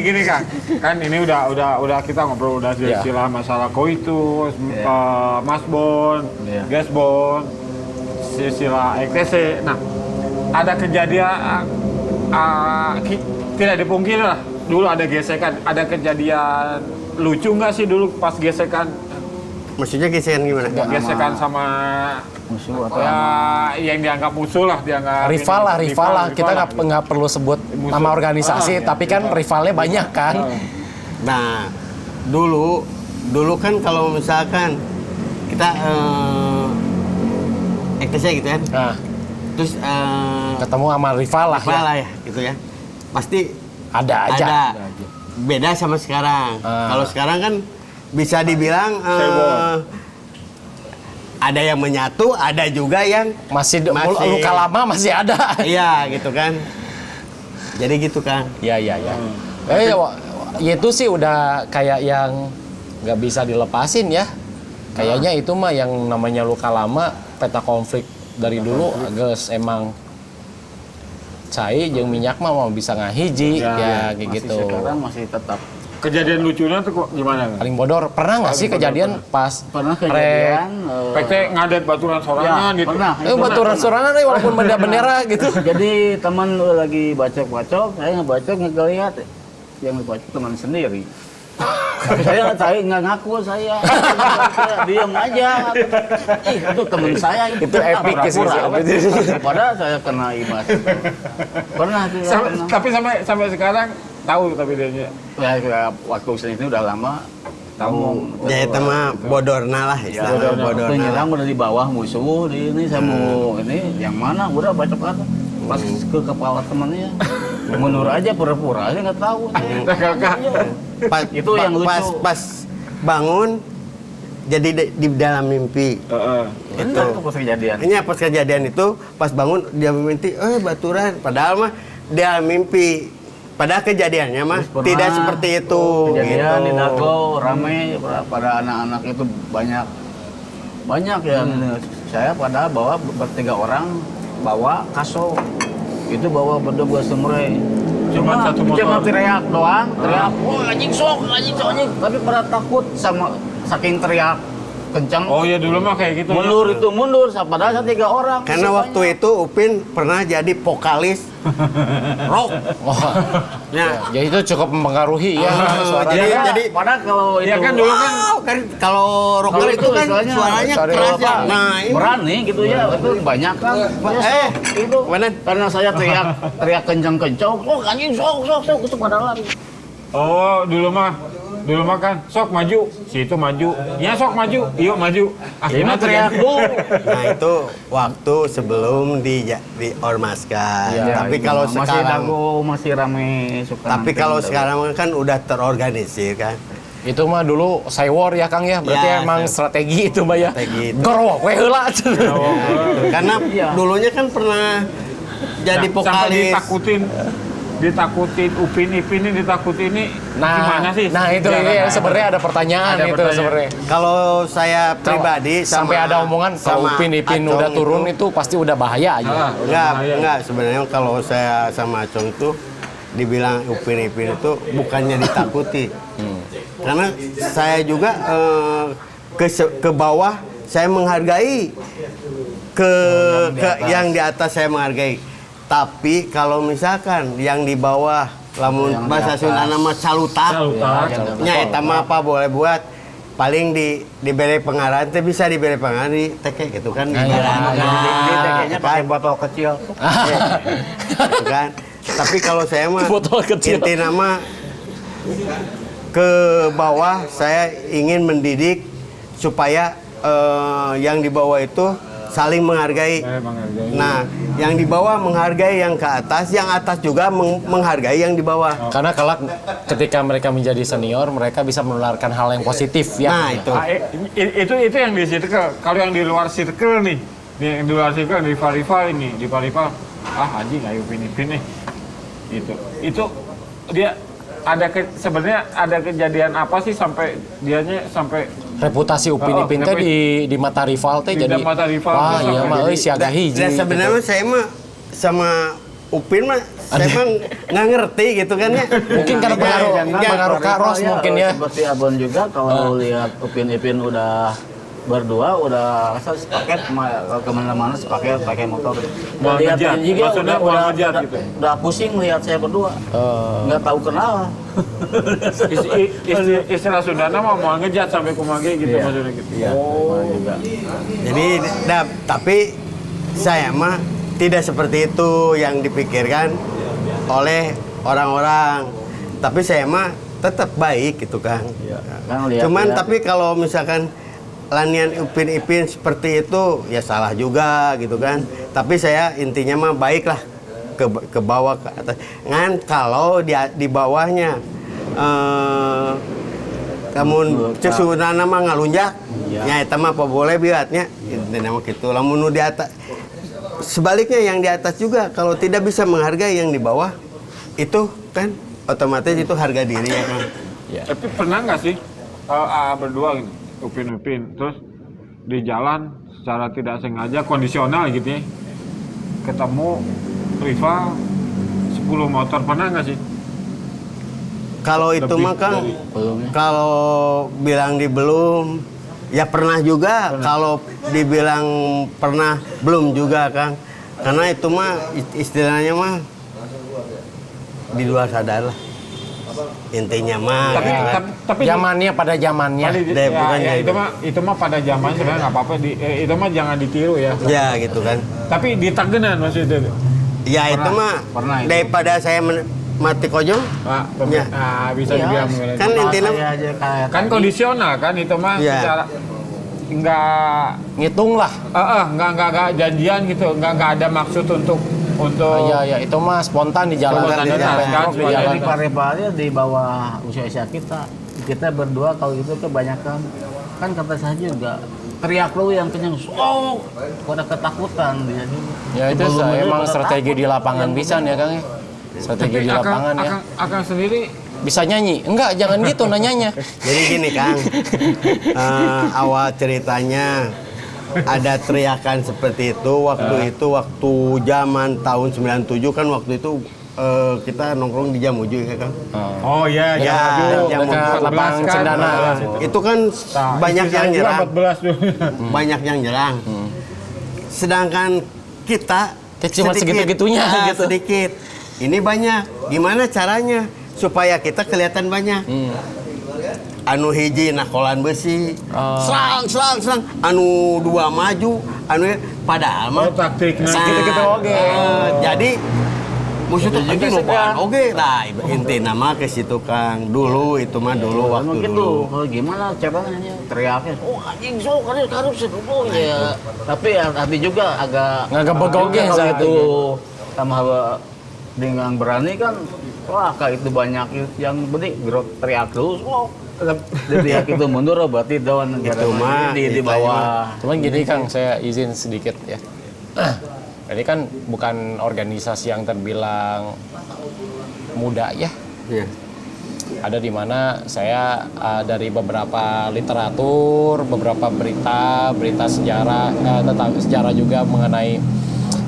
gini Kang. Kan ini udah kita ngobrol udah silsilah masalah coitus, masbon, gasbon, silsilah ETC. Nah, ada kejadian tidak dipungkiri lah. Dulu ada gesekan, ada kejadian lucu nggak sih dulu pas gesekan? maksudnya gesekan gimana? Gesekan sama musuh atau yang dianggap musuh lah, dianggap rival lah. Kita nggak perlu sebut nama organisasi, tapi kan rivalnya banyak kan. Nah, dulu kan kalau misalkan kita ETC gitu kan, Nah, terus ketemu sama rival lah ya. lah ya, gitu ya, pasti Ada aja. Beda sama sekarang. Kalau sekarang kan bisa dibilang ada yang menyatu, ada juga yang Masih luka lama masih ada. iya gitu kan. Jadi gitu kan. Ya. Itu sih udah kayak yang nggak bisa dilepasin ya. Kayaknya itu mah yang namanya luka lama, peta konflik dari dulu agak emang cai jeung minyak mah mau bisa ngahiji ya kayak masih gitu. sekarang masih tetap kejadian lucunya tuh kok gimana? Paling bodor. Pernah nggak sih kejadian pas Pernah kejadian PT ngadet baturan sorangan gitu. pernah. baturan sorangan walaupun beda bendera gitu. Jadi teman lagi bacok-bacok, saya ngebacok ngelihat yang ngebacok teman sendiri. Tapi saya nggak ngaku saya diam aja. Ih, itu teman saya Itu epic sih. Padahal saya kena imbas. Pernah tuh. Pernah. Tapi sampai sekarang tahu tapi dia Ya, waktu sini udah lama tahu. Ya itu mah bodorna lah istilahnya Itu bodorna. nyerang udah di bawah musuh di ini saya mau ini yang mana udah bacok kan pas ke kepala temannya mundur aja pura-pura aja nggak tahu. kakak. Itu yang lucu. Pas bangun jadi di dalam mimpi. Ini tuh pas kejadian. Ini pas kejadian itu pas bangun dia mimpi, baturan. Padahal mah dia mimpi. Padahal kejadiannya mah Terus pernah tidak seperti itu. Kejadian gitu. di Dago rame pada anak-anak itu banyak yang saya padahal bawa bertiga orang bawa kaso itu bawa berdua semure Cuma satu motor. cuma teriak doang teriak anjing sok anjing tapi pada takut sama saking teriak kencang Oh ya dulu mah kayak gitu. mundur itu mundur padahal saya 3 orang Karena waktu itu Upin pernah jadi vokalis rock. Ya. Ya itu cukup mempengaruhi ya. Jadi padahal kalau itu Ya kan dulu kan kan kalau rocker Kalau itu kan istilahnya suaranya suara keras ya. apa, Nah, ini berani gitu ya itu banyak kan itu mana? karena saya teriak kencang-kencang anjing sok itu padahal oh dulu mah kan sok maju, si itu maju. Ya sok maju, yuk maju. ini teriak dulu Nah, itu waktu sebelum di ormaskan. Ya, Tapi itu kalau masih sekarang Dago masih rame suka tapi nanti kalau Dago. sekarang kan udah terorganisir kan. Itu mah dulu Cywar ya Kang ya. Berarti Ya, emang strategi itu mah ya. Strategi itu. Gorowok we heula. Karena Iya. dulunya kan pernah jadi sampai vokalis. ditakutin Upin Ipin ini ditakutin ini gimana sih? Nah itu Sejarahnya? ya sebenarnya ada pertanyaan Ada itu pertanyaan. sebenarnya. Kalau saya pribadi Sampai ada omongan kalau sama Upin Ipin Acong udah turun itu pasti udah bahaya aja. Enggak sebenarnya kalau saya sama Acong tuh dibilang Upin Ipin itu bukannya ditakuti. Karena saya juga ke bawah saya menghargai yang di atas saya menghargai. Tapi kalau misalkan yang di bawah lamun Yang di bahasa atas. Sunda nama calutak. Nya eta mah apa boleh buat paling diberi pengarahan teh bisa diberi pengarahan di teke gitu kan. kayaknya pakai botol kecil Gitu kan. Tapi kalau saya mah Botol kecil. inti nama ke bawah saya ingin mendidik supaya yang di bawah itu saling menghargai. Nah, yang di bawah menghargai yang ke atas, yang atas juga menghargai yang di bawah. Karena kelak ketika mereka menjadi senior, mereka bisa menularkan hal yang positif ya. Nah, itu. Itu yang di circle. Kalau yang di luar circle nih, yang di luar circle di rival ini, di rival anjing ayo Upin Ipin nih. Itu dia ada sebenarnya ada kejadian apa sih sampai dianya sampai Reputasi Upin Ipin teh di mata rival teh Di jadi mata rival wah tuh iya sampai mah jadi- euy siaga hiji. Dan sebenarnya saya mah sama Upin mah saya mah nggak ngerti gitu kan ya. Mungkin karena pengaruh Karos mungkin ya. Seperti Abon juga kalau lihat Upin Ipin udah berdua udah sepaket kalau kemana-mana sepaket pakai motor. Mau Lihat ngejar, juga maksudnya mau ngejar gitu. udah pusing lihat saya berdua. Nggak tahu kenapa. istilah Sundana mah mau ngejat sampai kumage gitu maksudnya gitu. Juga. Jadi, tapi saya mah tidak seperti itu yang dipikirkan oleh orang-orang. Tapi saya mah tetap baik gitu kan. Kan lihat, Cuman lihat. tapi kalau misalkan lanian Upin Ipin seperti itu ya salah juga gitu kan. Tapi saya intinya mah baik lah ke bawah ke atas. Ngan kalau di bawahnya namun cesunana mah ngalunjak nya eta mah apa boleh biatnya intinya mah kitu lamun nu di atas sebaliknya yang di atas juga kalau tidak bisa menghargai yang di bawah itu kan otomatis itu harga diri ya kan. Tapi pernah nggak sih berdua gitu, Upin Ipin terus di jalan secara tidak sengaja kondisional gitu ya ketemu rival 10 motor pernah nggak sih? Kalau itu Lebih mah Kang, dari- kalau bilang di belum, ya pernah juga. Kalau dibilang pernah, belum juga Kang. Karena itu mah istilahnya mah di luar sadar lah. Intinya mah. Tapi gitu kan. tapi Zamannya pada zamannya. Deh, bukan ya, gitu. itu mah pada zamannya sebenarnya nggak apa-apa itu mah jangan ditiru ya. Ya gitu kan. Tapi di Tagenan maksudnya itu. Ya itu mah pernah itu. daripada saya mati kojong. Pak, Ya. bisa Iya, dibilang Kan intinya Saya aja kayak kan tadi. kondisional kan itu mah Iya. secara nggak Ngitung lah. nggak janjian gitu, nggak ada maksud untuk Iya, itu mah spontan di jalan. Spontan di jalan. Bentrok di Spontan jalan. Di Parepare di bawah usia kita berdua kalau itu kebanyakan kan kata saya juga teriak lu yang kenyang pada ketakutan dia Ya itu emang strategi di lapangan bisa ya Kang ya. Strategi di lapangan ya. Akang sendiri Bisa nyanyi? Enggak, jangan gitu nanyanya. Jadi gini Kang, awal ceritanya ada teriakan seperti itu waktu zaman tahun 97 kan waktu itu kita nongkrong di Jamuju ya Kang. oh iya Ya, jam dekat lapangan Cendana. Itu kan banyak yang nyerang, 14 dulu. banyak yang nyerang. Sedangkan kita Cuma segitu-gitunya gitu. sedikit. Ini banyak. Gimana caranya supaya kita kelihatan banyak? Anu hiji nakolan besi, serang. Anu dua maju, padahal mah Taktiknya Gitu-gitu oke. jadi musuh tuh anjing lobaan oke lah inti nama ke situ Kang. Dulu itu mah dulu waktu mungkin dulu. tuh kalau gimana caranya teriaknya anjing harus ya tapi hati juga agak Nggak begoge kalau saat itu sama dengan berani kan wah kayak itu banyak yang penting teriak terus teriak itu mundur berarti daun Itu mah, di itu bawah Cuman gini Kang, saya izin sedikit ya. Ini kan bukan organisasi yang terbilang muda ya. Iya. Ada di mana saya dari beberapa literatur, beberapa berita sejarah tentang sejarah juga mengenai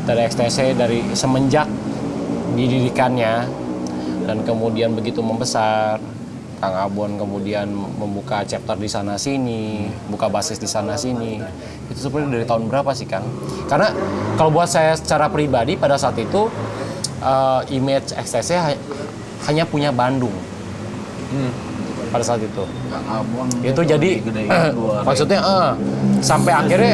dari XTC dari semenjak dididikannya dan kemudian begitu membesar, Kang Abon kemudian membuka chapter di sana sini, buka basis di sana sini. Itu sebenarnya dari tahun berapa sih Kang? Karena kalau buat saya secara pribadi pada saat itu image XTC hanya punya Bandung. Pada saat itu. Itu jadi maksudnya sampai akhirnya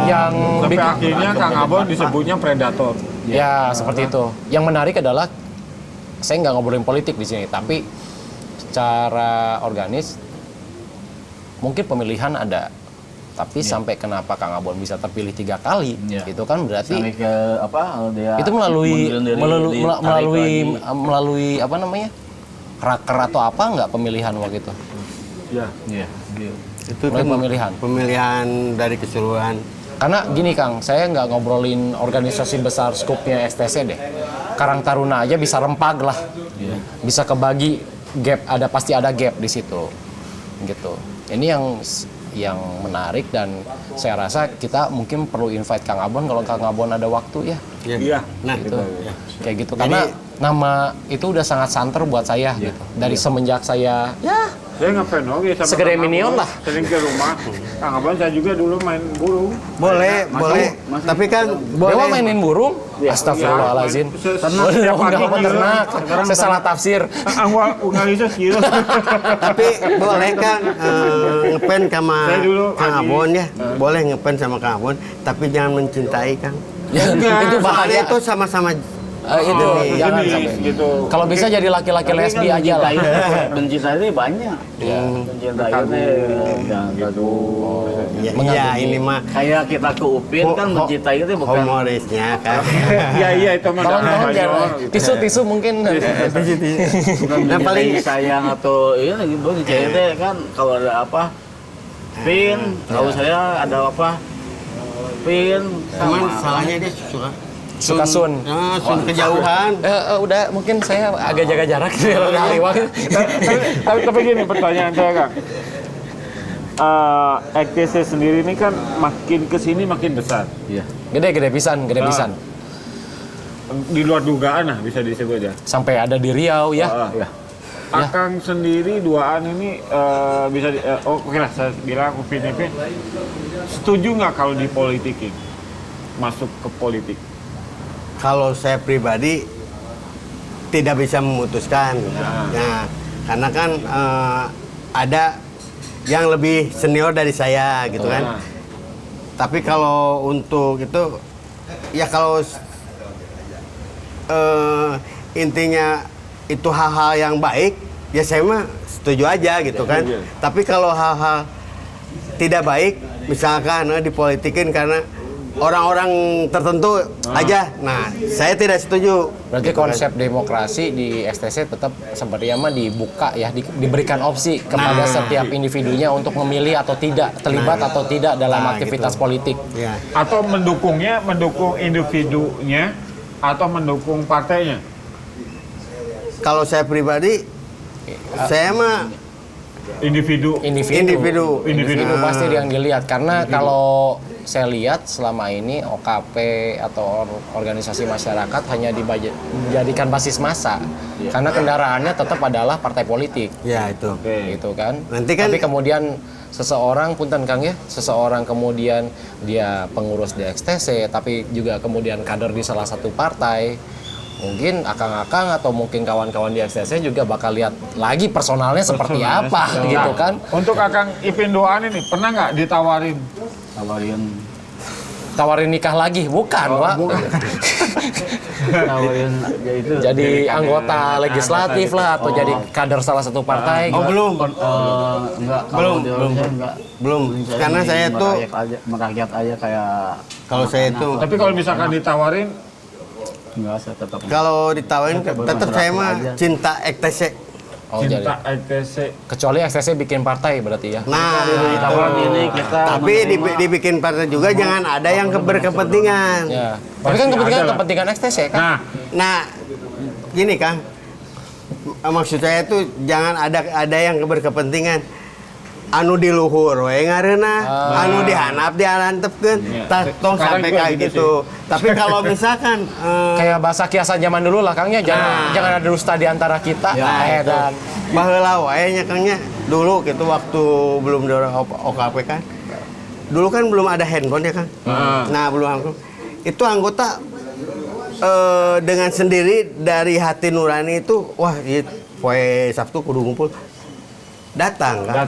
yang sampai akhirnya Kang Abon disebutnya predator. ya seperti itu. Yang menarik adalah saya nggak ngobrolin politik di sini, tapi secara organis mungkin pemilihan ada, tapi sampai kenapa Kang Abon bisa terpilih 3 kali, itu kan berarti sampai ke apa dia itu melalui ditarik lagi. melalui apa namanya raker atau apa nggak pemilihan waktu itu? Iya. Iya, iya. Itu Mulai kan pemilihan dari keseluruhan. Karena gini Kang, saya nggak ngobrolin organisasi besar skupnya STC deh. Karang Taruna aja bisa rempag lah, bisa kebagi gap, pasti ada gap di situ, gitu. Ini yang menarik dan saya rasa kita mungkin perlu invite Kang Abon kalau Kang Abon ada waktu ya. Iya. Nah, Gitu. Kayak gitu. Karena nama itu udah sangat santer buat saya gitu. Dari semenjak saya Saya ngefans oke sama Segede Kang Minion Abon. lah. Sering ke rumah. Kang Abon saya juga dulu main burung. boleh. Tapi kan Dewa boleh. mainin burung? Astagfirullahaladzim. Setiap pagi Enggak peternak. Saya salah tafsir. Angwa ungalisa gitu. Tapi boleh kan ngepen sama Saya dulu Kang lagi- Abon ya. Boleh ngepen sama Kang Abon, tapi jangan mencintai Kang. Itu Soalnya bahaya. itu sama-sama Itu jangan Jenis, sampai. gitu. Kalau bisa jadi laki-laki lesbi aja lah. Mencintai ini banyak. Mencintai ini jangan gaduh. ya, Mengagumi. ini mah Kayak kita ke Upin kan mencintai itu bukan humorisnya kan. Iya itu mah. Tolong jangan tisu mungkin. bukan paling- mencintai sayang atau ini gitu mencintai itu kan kalau ada apa Pin, kalau saya ada apa Pin Cuman sama salahnya dia Suka sun. sun kejauhan. Udah mungkin saya agak jaga jarak di Haliwang. Tapi gini pertanyaan saya Kang. XTC sendiri ini kan makin kesini makin besar. Iya. Gede pisan. Di luar dugaan lah bisa disebut ya. Sampai ada di Riau ya. Ah. Iya. Akang sendiri duaan ini bisa oke lah saya bilang Upin Ipin setuju nggak kalau dipolitikin masuk ke politik? Kalau saya pribadi tidak bisa memutuskan. Nah, karena kan ada yang lebih senior dari saya gitu kan. Tapi kalau untuk itu ya kalau intinya itu hal-hal yang baik ya saya mah setuju aja gitu kan. Tapi kalau hal-hal tidak baik misalkan dipolitikin karena orang-orang tertentu aja, nah saya tidak setuju. Berarti konsep demokrasi di STC tetap sepertinya mah dibuka ya, diberikan opsi kepada setiap individunya untuk memilih atau tidak terlibat atau tidak dalam aktivitas politik. Ya. Atau mendukung individunya atau mendukung partainya? Kalau saya pribadi, saya mah Individu. individu. Pasti yang dilihat karena kalau saya lihat selama ini OKP atau organisasi masyarakat hanya dijadikan basis massa karena kendaraannya tetap adalah partai politik. Ya itu. Gitu kan. Nanti kan- Tapi kemudian seseorang punten Kang ya, seseorang kemudian dia pengurus di XTC tapi juga kemudian kader di salah satu partai. Mungkin akang-akang atau mungkin kawan-kawan di XTC juga bakal lihat lagi personalnya seperti apa gitu kan. Untuk Akang Ipin Doan ini pernah nggak ditawarin? Tawarin nikah lagi, bukan, Pak. Tawarin ya itu. Jadi anggota legislatif lah atau jadi kader salah satu partai. Oh belum, Enggak, Belum, kalau di belum. Indonesia enggak. belum. Karena saya tuh merakyat aja kayak kalau saya tuh Tapi kalau misalkan ditawarin, enggak, saya tetap kalau ditawarin tetap saya mah cinta XTC. Oh, jadi cinta ITC. kecuali XTC bikin partai berarti ya. Nah, ditawarin ini kita tapi dibikin partai juga jangan ada yang berkepentingan. Ya. Tapi Pasti kan ada lah. kepentingan XTC kan. Nah, Gini Kang, maksud saya tuh jangan ada yang berkepentingan. Anu di luhur we ngareuna, anu dihanap diharantepkeun, tong Sekarang sampai juga kayak gitu gitu. Tapi kalau misalkan Kayak bahasa kiasan zaman dulu lah Kangnya, jangan ada dusta di antara kita. Dan baheula wae nya Kangnya dulu gitu waktu belum ada OKP kan. Dulu kan belum ada handphone ya Kang. Nah, belum handphone. Itu anggota dengan sendiri dari hati nurani itu wah poe Sabtu kudu ngumpul. Datang kan?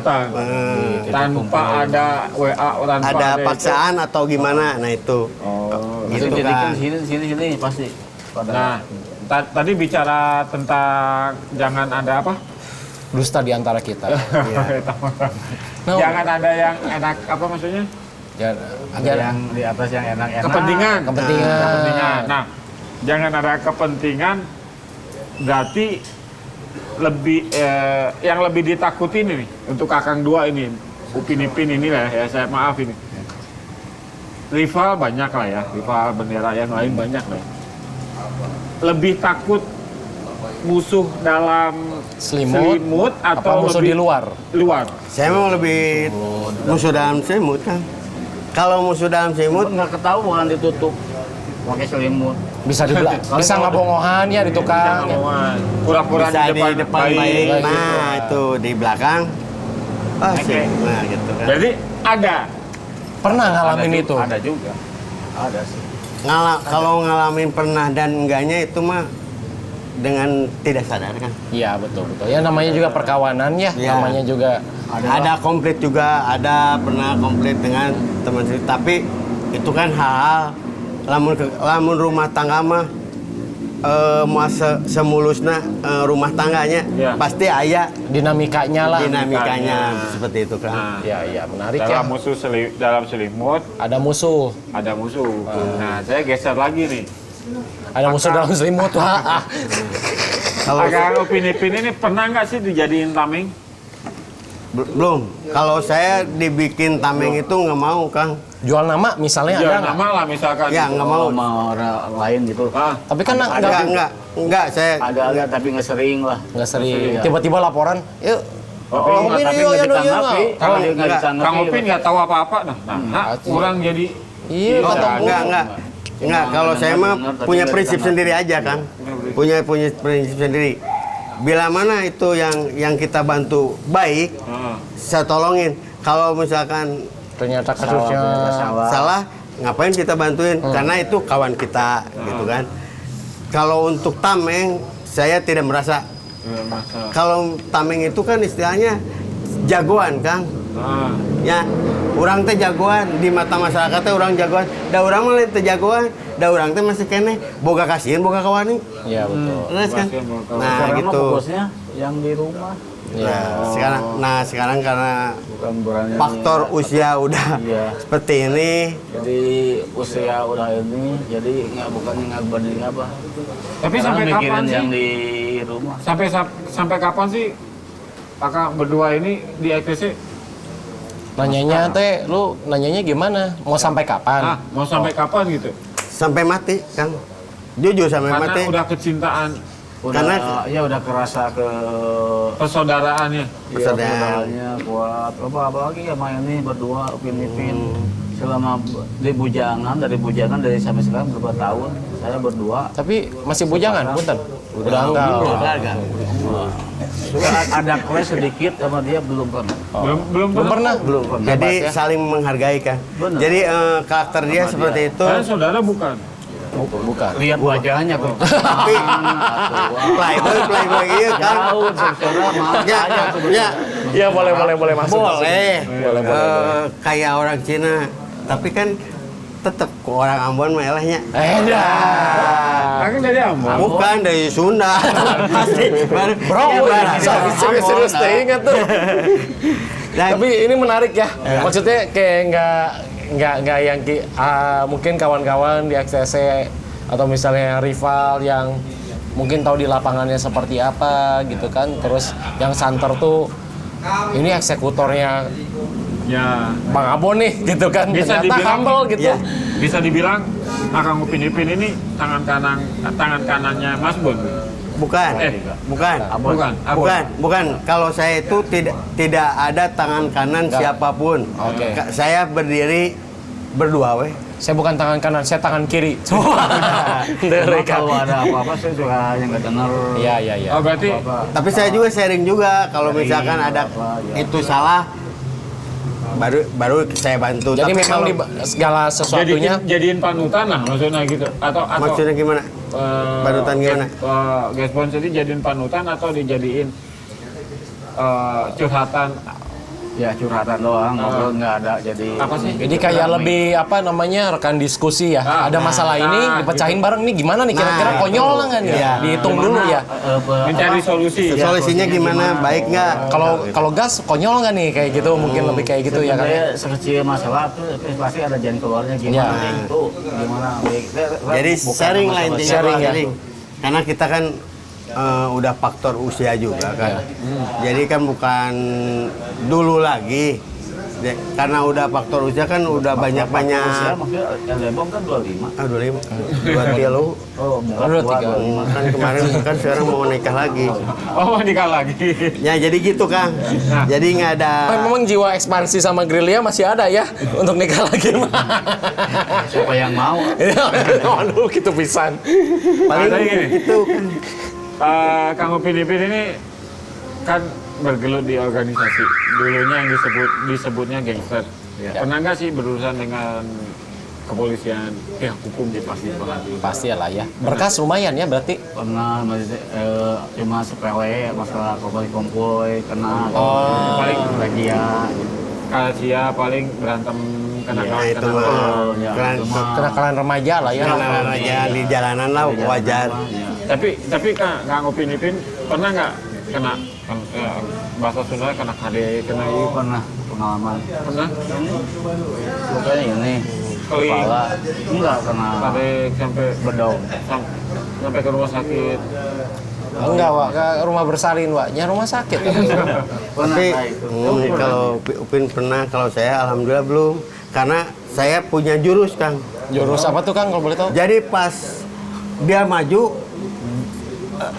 tanpa ada WA, tanpa Ada paksaan atau gimana? Nah itu. itu Gitu jadi kan. sini pasti. Nah, tadi bicara tentang jangan ada apa? dusta di antara kita. Jangan ada yang enak, apa maksudnya? Ya, Ada yang di atas yang enak-enak. Kepentingan. Kepentingan. Kepentingan. Nah, jangan ada kepentingan berarti lebih yang lebih ditakutin ini untuk Kakang dua ini Upin Ipin ini lah ya, saya maaf ini. Rival banyak lah ya, rival bendera yang lain banyak lah. Lebih takut musuh dalam selimut apa atau musuh lebih di luar? Luar. Saya mau lebih musuh dalam selimut kan. Kalau musuh dalam selimut Nggak ketahuan ditutup pakai selimut. Bisa dibilang, bisa ngabongohan ya di tukang. Pura-pura bisa di depan baik. baik. baik. Nah, itu di belakang. Oh, Oke. sih. Nah, gitu kan. Jadi ada. Pernah ngalamin itu? Ada juga. Ada sih. Kalau ngalamin pernah dan enggaknya itu mah dengan tidak sadar kan. Iya betul. Ya namanya juga perkawanan ya, Ya. namanya juga Ada komplit juga, ada pernah komplit dengan teman sendiri. Tapi itu kan hal lamun rumah tangga mah mau semulusna rumah tangganya Ya. pasti aya dinamikanya lah. dinamikanya seperti itu kan. Nah, Iya, menarik ya. dalam dalam selimut Ada musuh. ada musuh. Nah, saya geser lagi nih. Ada musuh dalam selimut. Wah. Kalau Akang Upin Ipin ini pernah nggak sih dijadiin tameng? belum, kalau saya dibikin tameng itu nggak mau Kang. Jual nama misalnya ada Jual nggak? nama lah misalkan. Ya nggak mau. Sama orang lain gitu. Tapi kan Enggak, saya Ada tapi nggak sering lah. nggak sering. Iya. Tiba-tiba laporan, yuk. Oh, Upin, tapi yuk, nggak yuk, yuk, ditanggapi. yuk. Kalau dia nggak Enggak. ditanggapi. Kang Upin nggak tahu apa-apa. Nah, kurang jadi. Iya, Bisa. kata enggak, kalau saya mah Benar, tapi punya nggak prinsip ditanggapi. sendiri aja kan. Punya prinsip sendiri. bila mana itu yang kita bantu baik, saya tolongin. Kalau misalkan Ternyata kasusnya salah, ngapain kita bantuin? Karena itu kawan kita, gitu kan. Kalau untuk tameng, saya tidak merasa. Kalau tameng itu kan istilahnya jagoan, Kang. Ya, orang teh jagoan di mata masyarakat teh orang jagoan. Da orang mah lain teh jagoan, da orang teh masih kene boga kasihin boga kawani. Iya betul. Terus kan. Nah, Sekarang mah gitu. fokusnya yang di rumah. Sekarang karena Bukan berani faktor usia udah Iya. seperti ini, jadi usia udah ini, jadi bukan nggak apa. Tapi Sekarang sampai kapan mikirin sih? yang di rumah? Sampai kapan sih kakak berdua ini di ETC? Nanyanya teh, lu nanyanya gimana? Mau sampai kapan? Mau sampai kapan gitu? sampai mati, Kang. Jujur sampai Karena mati. udah kecintaan, Udah, ya udah kerasa ke persaudaraannya. persaudaranya kuat. Apalagi sama ini berdua Upin-Ipin. Selama di bujangan, dari sampai sekarang berapa tahun saya berdua. Tapi masih bujangan, punten. Udah enggak. Sudah ada kelas sedikit sama dia belum pernah. Belum pernah. Belum pernah. Jadi Hebat ya. saling menghargai, Kang. Benar. Jadi karakter dia seperti itu. Kalian saudara bukan? Bukan. Lihat wajahnya kok. Tapi playboy iya, Kang. Jauh saudara maaf Ya, aja ya, Iya boleh masuk. boleh. Boleh. Kayak orang Cina, tapi kan tetap ke orang Ambon mah elahnya. Dah. Kakak dari Ambon. Bukan dari Sunda. Pasti. Bro, serius teh ingat tuh. Dan- Tapi ini menarik ya. Maksudnya kayak nggak yang mungkin kawan-kawan di XTC atau misalnya rival yang mungkin tahu di lapangannya seperti apa gitu kan. Terus yang santer tuh ini eksekutornya Ya, Bang Abon nih gitu kan. Bisa Ternyata dibilang- humble gitu. Ya. bisa dibilang Akang Upin-Ipin ini tangan kanannya Mas Bun. Bukan. Bukan. Bukan. Bukan. Kalau saya itu tidak ada tangan kanan Enggak. siapapun. Oke. Saya berdiri berdua weh. Saya bukan tangan kanan, saya tangan kiri. Karena kalau ada apa-apa saya suka yang nggak dengar. Iya. Oh, berarti Tapi saya juga sharing juga kalau misalkan ada itu salah baru saya bantu. Jadi Tapi memang kalau- segala sesuatunya jadiin panutan lah maksudnya gitu. Atau maksudnya gimana? Panutan gimana? Guest sponsor ini jadiin panutan atau dijadiin curhatan? Ya curhatan doang, ngobrol nggak ada jadi. Apa sih? jadi kayak lebih apa namanya rekan diskusi ya. Ada masalah ini dipecahin bareng nih gimana nih kira-kira Nah, konyol lah nggak nih? Iya. Dihitung dulu ya. Mencari solusi. Solusinya gimana? Baik nggak? Kalau gas konyol nggak nih kayak gitu mungkin lebih kayak gitu ya kan? Sebenarnya sekecil masalah tuh pasti ada jalan keluarnya gimana Ya. itu gimana. Jadi Bukan sharing lah masalah intinya. sharing ya. Karena kita kan udah faktor usia juga kan. Jadi kan bukan dulu lagi. Karena udah faktor usia kan udah Usia banyak-banyak. maksudnya yang lebong kan 25. 25. 2 Oh, Udah 25. Kan kemarin kan sekarang mau nikah lagi. Oh, mau nikah lagi. Ya jadi gitu Kang. Jadi nggak ada. Memang jiwa ekspansi sama Grilia masih ada ya untuk nikah lagi mah. Siapa yang mau? Aduh gitu pisan. Paling Ada gini. gitu kan. Kang Upin-Ipin ini kan bergelut di organisasi. Dulunya yang disebutnya gangster. Pernah nggak sih berurusan dengan kepolisian, pihak hukum di pasti pernah. Pasti lah ya. Berkas lumayan ya berarti. Pernah maksudnya, cuma sepele masalah kompoi kena paling bahagia Kasia paling berantem Ya itu kenakalan. mah. ya, Keren. itu mah. Kenakalan remaja lah ya. Jalan aja di jalanan lah wajar. Ya. Tapi Kang Upin-Ipin pernah nggak kena bahasa Sunda kena KD, kena Oh, pernah pengalaman. pernah Pokoknya ini Keling. kepala enggak kena KD sampai bedong. sampai ke rumah sakit. Enggak, Wak. Ke rumah bersalin, Wak. Nya rumah sakit. Pernah Tapi kayak itu. kalau Upin pernah, kalau saya alhamdulillah belum. Karena saya punya jurus Kang. Jurus apa tuh, Kang, kalau boleh tahu? Jadi pas dia maju,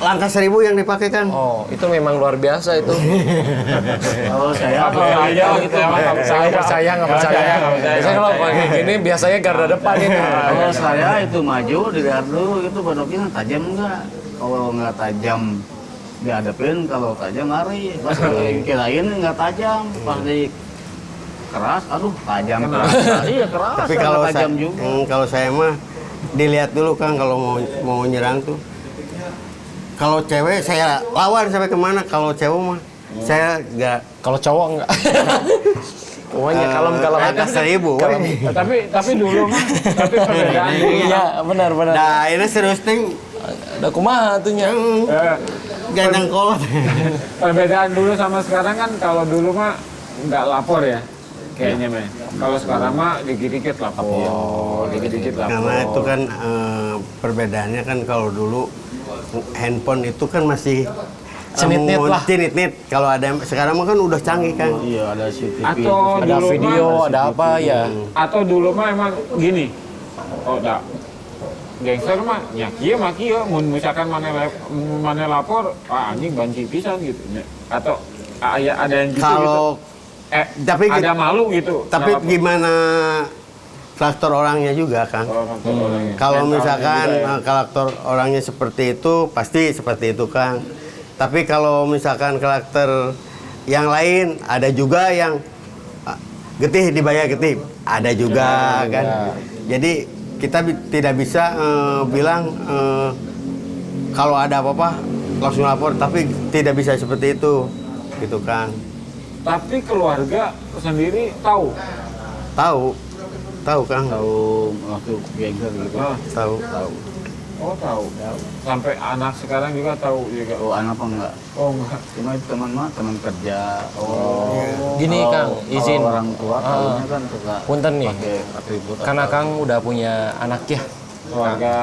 langkah 1000 yang dipakai Kang. Oh, itu memang luar biasa itu. Kalau saya Saya percaya, nggak percaya. Biasanya kalau kayak gini, biasanya garda depan ini. kalau saya itu maju di gardu itu bedoknya tajam enggak? Kalau nggak tajam dihadapin kalau tajam lari, pas kirain nggak tajam, pas di keras, aduh tajam keras. Iya keras, Tapi sama kalau tajam saya, juga. kalau saya mah dilihat dulu Kang kalau mau nyerang tuh. Kalau cewek saya lawan sampai kemana, kalau cewek mah saya nggak. Kalau cowok enggak. Pokoknya kalem-kalem aja. atas 1000. Tapi dulu mah, tapi perbedaan dulu. Iya, benar. Nah ini serius ting, Ada kumaha atunya. Eh, gandang kolot. perbedaan dulu sama sekarang kan, kalau dulu mah nggak lapor ya. Kayaknya mah. Kalau sekarang mah dikit-dikit lapor, dikit-dikit lapor. Karena itu kan perbedaannya kan kalau dulu handphone itu kan masih Cenit-nit lah. Cenit-nit. Kalau ada sekarang mah kan udah canggih Kang. Iya ada CCTV. Atau Ada dulu video, mah, ada apa ya. atau dulu mah emang gini. Oh, dah. Gangster mah nya kieu mah kieu, mun misalkan mana lapor, anjing banci pisan gitu. Atau ada yang gitu. Kalau gitu. tapi ada malu gitu. tapi ngelapor. gimana karakter orangnya juga Kang. Kalau misalkan karakter orangnya seperti itu, pasti seperti itu Kang. Tapi kalau misalkan karakter yang lain, ada juga yang getih dibayar getih, ada juga kan. Jadi kita tidak bisa bilang kalau ada apa-apa langsung lapor, tapi tidak bisa seperti itu, gitu Kang. Tapi keluarga sendiri tahu. Tahu Kang, Tahu waktu gangster gitu. Ah, tahu. oh tahu. Sampai anak sekarang juga tahu juga. Oh anak apa enggak? Oh enggak. Cuma itu teman mah teman kerja. Gini Kalau- Kang, izin. kalau orang tua tahunya kan suka Punten nih. pakai atribut. Karena atau- Kang udah punya anak ya. Keluarga.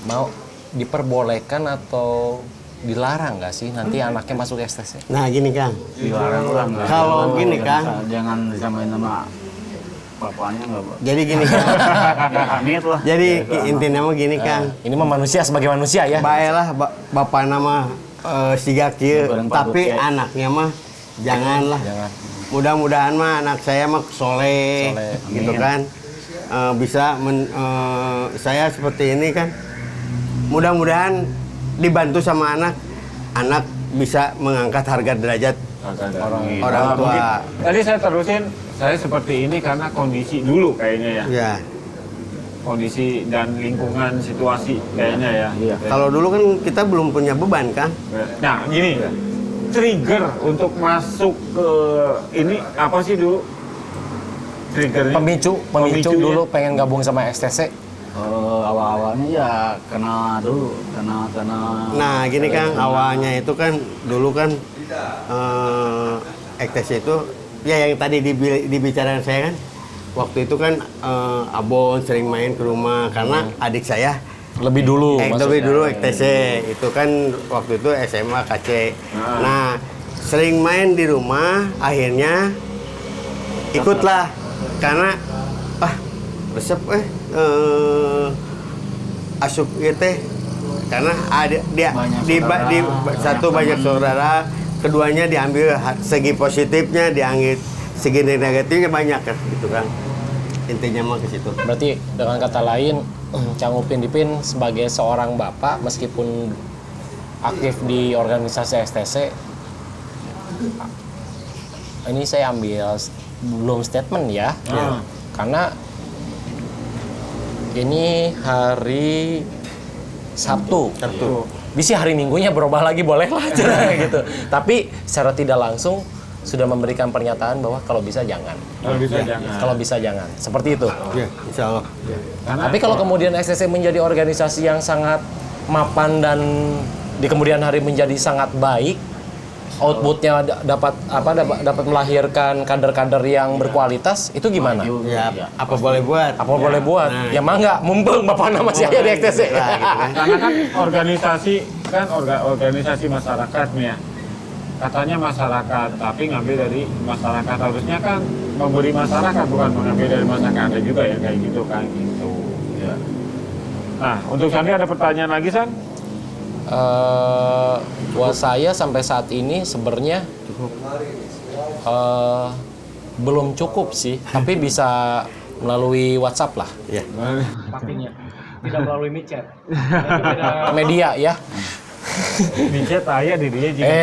Mau diperbolehkan atau dilarang nggak sih nanti anaknya masuk STC? Nah gini Kang, dilarang lah enggak. Kalau gini, Kang. Jangan disamain sama bapaknya enggak, Pak. jadi gini Kang. Ya, amit lah. Jadi Ya, itu intinya mah gini Kang. Ini mah manusia sebagai manusia ya. Baiklah bapak nama siga kieu, Bareng tapi padut, ya. anaknya mah janganlah. Jangan. Mudah-mudahan mah anak saya mah soleh, Soleh. gitu Amin. kan. Bisa saya seperti ini kan. Mudah-mudahan dibantu sama anak bisa mengangkat harga derajat orang tua. Mungkin tadi saya terusin, saya seperti ini karena kondisi dulu kayaknya ya. Ya. Kondisi dan lingkungan situasi kayaknya ya. Iya. Kalau dulu kan kita belum punya beban kan. Nah, gini. Trigger untuk masuk ke ini apa sih dulu? Triggernya? Pemicu dulu pengen gabung sama STC. Awal-awalnya ya kena dulu, kena Nah, gini Kang, awalnya itu kan dulu kan EKTC itu ya yang tadi dibicarakan saya kan. Waktu itu kan Abon sering main ke rumah karena adik saya Lebih dulu. lebih dulu EKTC. Itu kan waktu itu SMA KC. Nah, sering main di rumah, akhirnya ikutlah karena resep asup ieu teh karena ada dia Banyak di, saudara, di satu banyak teman. saudara, keduanya diambil segi positifnya, diambil segi negatifnya banyak kan gitu kan. Intinya mah ke situ. Berarti dengan kata lain, Cang Upin Ipin sebagai seorang bapak meskipun aktif di organisasi STC, ini saya ambil belum statement ya, karena ini hari Sabtu. Bisa hari Minggunya berubah lagi boleh lah gitu. Tapi secara tidak langsung sudah memberikan pernyataan bahwa kalau bisa jangan. Kalau bisa jangan. Kalau bisa jangan. Seperti itu. Ya, insya Allah. Tapi kalau kemudian STC menjadi organisasi yang sangat mapan dan di kemudian hari menjadi sangat baik, outputnya dapat melahirkan kader-kader yang berkualitas, itu gimana? Ya, apa boleh buat? Apa boleh buat? Ya mangga, mumpung bapak nama saya di STC. Nah, gitu kan. Karena kan organisasi kan organisasi masyarakat nih ya. Katanya masyarakat, tapi ngambil dari masyarakat, harusnya kan memberi masyarakat bukan mengambil dari masyarakat. Ada juga ya kayak gitu kan gitu. Ya. Nah, untuk Sandi ada pertanyaan lagi San? Buat saya sampai saat ini sebenarnya belum cukup sih, tapi bisa melalui WhatsApp lah. Ya. Pastinya tidak melalui micet. Media ya. Micet ayah di dia juga.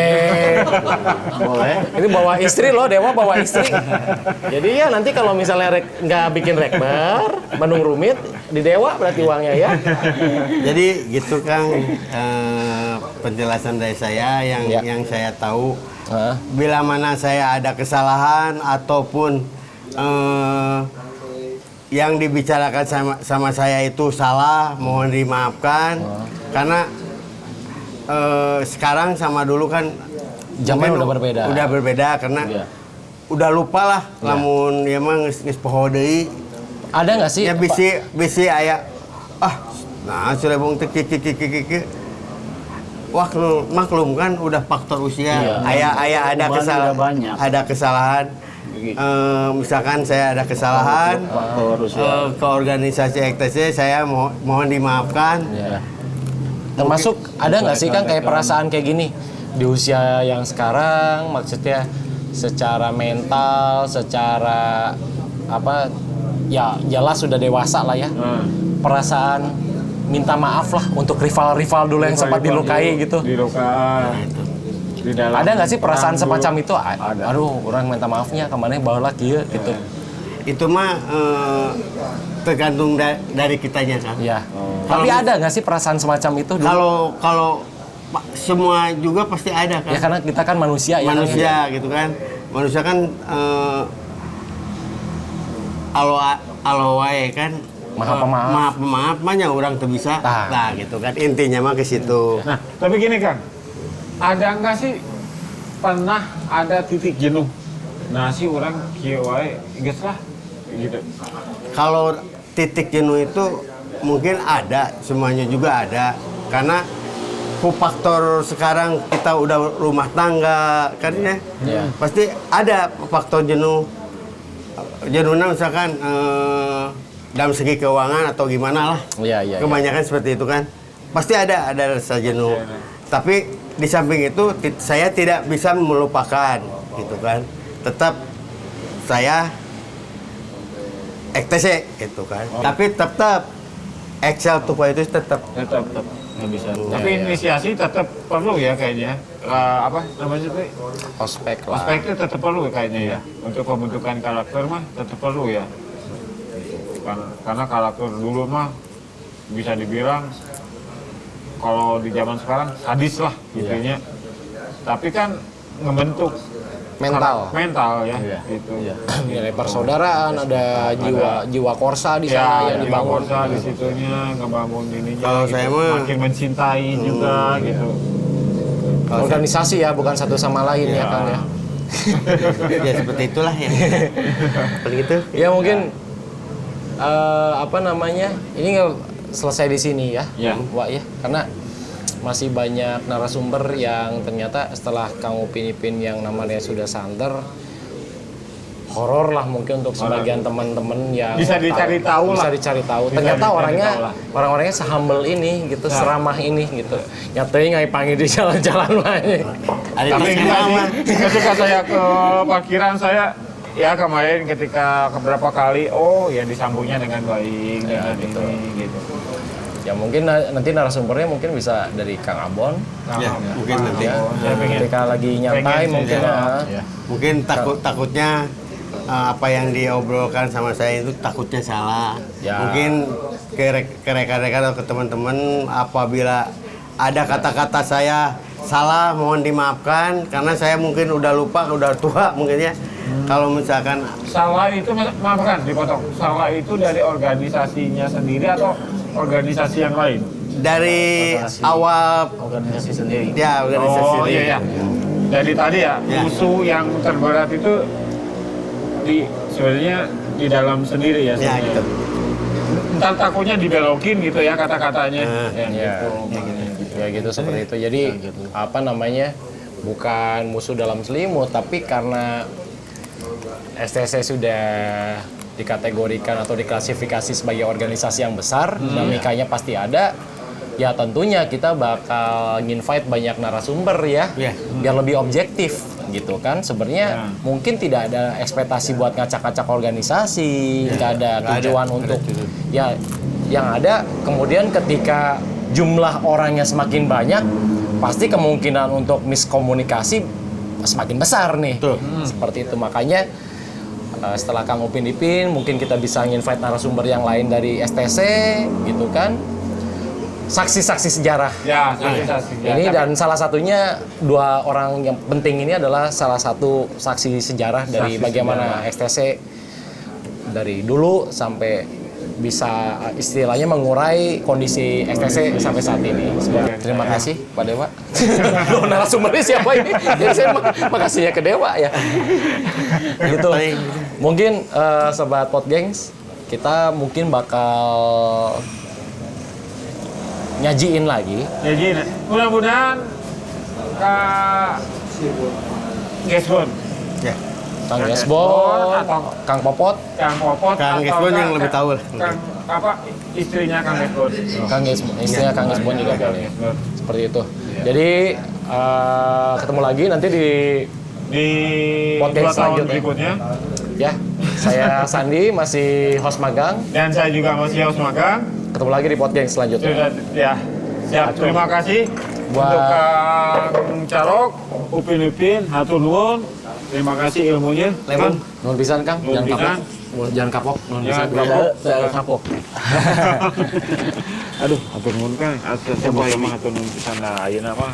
Boleh. Ini bawa istri loh, Dewa bawa istri. Jadi ya nanti kalau misalnya nggak bikin rekber, Bandung rumit, di Dewa berarti uangnya ya. Jadi gitu Kang, penjelasan dari saya Ya. yang saya tahu. Heeh. Bila mana saya ada kesalahan ataupun yang dibicarakan sama saya itu salah, mohon dimaafkan. Karena sekarang sama dulu kan Zaman mungkin udah berbeda. Udah berbeda karena Iya. udah lupa lah, lamun ya mah geus poho deui. Ada nggak sih? Ya bisi aya nah Cirebon teh kiki. Maklum kan udah faktor usia. Iya. Aya ada Beban kesalahan. udah banyak. Ada kesalahan. Misalkan saya ada kesalahan ke organisasi EKTC, saya mohon dimaafkan. Ya. Termasuk ada nggak sih Kang kayak perasaan kayak gini di usia yang sekarang, maksudnya secara mental, secara apa ya jelas sudah dewasa lah ya. Perasaan minta maaf lah untuk rival-rival dulu yang sempat dilukai gitu. Dilukai. Di dalam Ada nggak sih perasaan tangguh. semacam itu? Ada. Aduh, orang minta maafnya kemana bawa lagi ya gitu. Itu mah tergantung dari kitanya kan. Ya. Tapi ada nggak sih perasaan semacam itu dulu? Kalau semua juga pasti ada kan. Ya karena kita kan manusia ya. Manusia gitu kan. Manusia kan alo wae kan. Maha pemaaf. Maaf mahnya orang tuh bisa. Tah. Nah gitu kan intinya mah ke situ. Nah, tapi gini Kang, ada nggak sih pernah ada titik jenuh? Nah, si orang kieu wae geus lah gitu. Kalau titik jenuh itu mungkin ada, semuanya juga ada. Karena faktor sekarang kita udah rumah tangga kan ya. Iya. Pasti ada faktor jenuh. Jenuhnya misalkan dalam segi keuangan atau gimana lah. Iya. Kebanyakan seperti itu kan. Pasti ada rasa jenuh. Tapi di samping itu saya tidak bisa melupakan gitu kan. Tetap saya EKTC gitu kan. Tapi tetap Excel tuh itu tetap Tetap nggak bisa. Tapi inisiasi tetap perlu ya kayaknya. Apa namanya itu? Ospek lah. Ospek itu tetap perlu kayaknya ya. Untuk pembentukan karakter mah tetap perlu ya. Karena karakter dulu mah bisa dibilang kalau di zaman sekarang sadis lah intinya. Tapi kan ngebentuk mental ya gitu. Nilai persaudaraan, ada jiwa korsa di sana yang dibangun. Korsa di situnya ngebangun ininya. Kalau gitu. saya mah makin mencintai juga gitu. Organisasi ya, bukan satu sama lain ya Kang ya. ya seperti itulah ya. Begitu. Ya mungkin apa namanya? Ini nggak selesai di sini ya, Ya. Wak ya, karena masih banyak narasumber yang ternyata setelah Kang Upin Ipin yang namanya sudah santer, horor lah mungkin untuk sebagian teman-teman yang Bisa dicari tahu lah. Bisa dicari tahu. Bisa Ternyata dicari orangnya tahu lah. orang-orangnya sehumble ini gitu, seramah ini gitu. Nyatanya nggak panggil di jalan-jalan lain. Ada Tapi di enggak mah. sih, ketika saya ke parkiran saya ya kemarin ketika beberapa kali ya disambungnya dengan baik dengan gitu. ini gitu. Ya mungkin nanti narasumbernya mungkin bisa dari Kang Abon. Ya, mungkin nanti. Ya, saya pengen. ketika lagi nyantai Pengen sih, mungkin ya. ya. Mungkin takutnya apa yang diobrolkan sama saya itu takutnya salah. Ya. Mungkin ke rekan-rekan atau ke teman-teman apabila ada kata-kata saya salah mohon dimaafkan karena saya mungkin udah lupa, udah tua mungkin ya. Kalau misalkan Salah itu maaf kan dipotong. Salah itu dari organisasinya sendiri atau organisasi yang lain? dari awal Organisasi sendiri. ya organisasi Oh sendiri. iya ya. Dari tadi ya, Ya. musuh yang terberat itu sebenarnya di dalam sendiri ya. Ya, sebenarnya. gitu. Ntar takutnya dibelokin gitu ya kata-katanya. Ya, gitu. Ya gitu seperti itu. Jadi apa namanya? Bukan musuh dalam selimut, tapi karena STC sudah dikategorikan atau diklasifikasi sebagai organisasi yang besar, dinamikanya pasti ada. Ya tentunya kita bakal nginvite banyak narasumber ya, Iya. biar lebih objektif gitu kan. Sebenarnya mungkin tidak ada ekspektasi buat ngacak-ngacak organisasi, nggak ada tujuan untuk ya yang ada kemudian ketika jumlah orangnya semakin banyak, pasti kemungkinan untuk miskomunikasi semakin besar nih. Betul. Seperti itu, makanya setelah Kang Upin Ipin, mungkin kita bisa nginvite narasumber yang lain dari STC, gitu kan. Saksi-saksi sejarah. Ya, saksi. Ini dan salah satunya 2 orang yang penting ini adalah salah satu saksi sejarah dari Saksi bagaimana STC dari dulu sampai bisa istilahnya mengurai kondisi STC sampai saat ini. Terima kasih Pak Dewa. Loh, narasumbernya siapa ini? Jadi saya makasihnya ke Dewa ya. Gitu. Mungkin sobat Podgengs, kita mungkin bakal nyajiin lagi. Ya gini, mudah-mudahan Kak Gesbon, Ya. Kang Kang Gesbon, Gesbon atau Kang Popot, Kang Popot, Kang atau Gesbon yang lebih tahu lah. Kang apa istrinya Kang Gesbon. Kang Gesbon, istrinya Kang Gesbon juga boleh. Seperti itu. Jadi ketemu lagi nanti Di Podcast 2 tahun selanjutnya. berikutnya. ya. Saya Sandi, masih host magang. Dan saya juga masih harus magang. Ketemu lagi di podcast selanjutnya. Sudah, ya. Siap, terima kasih Buat- untuk Kang Carok, Upin Ipin, hatur nuwun. Terima kasih ilmunya. Kang. Nuhun pisan Kang, Nuhun jangan kapok. pisan. Jangan kapok, nuhun Jangan pisan. kapok. Jangan kapok. Aduh, hatur nuwun Kang. Saya mau hatur nuwun pisan lah ayeuna mah.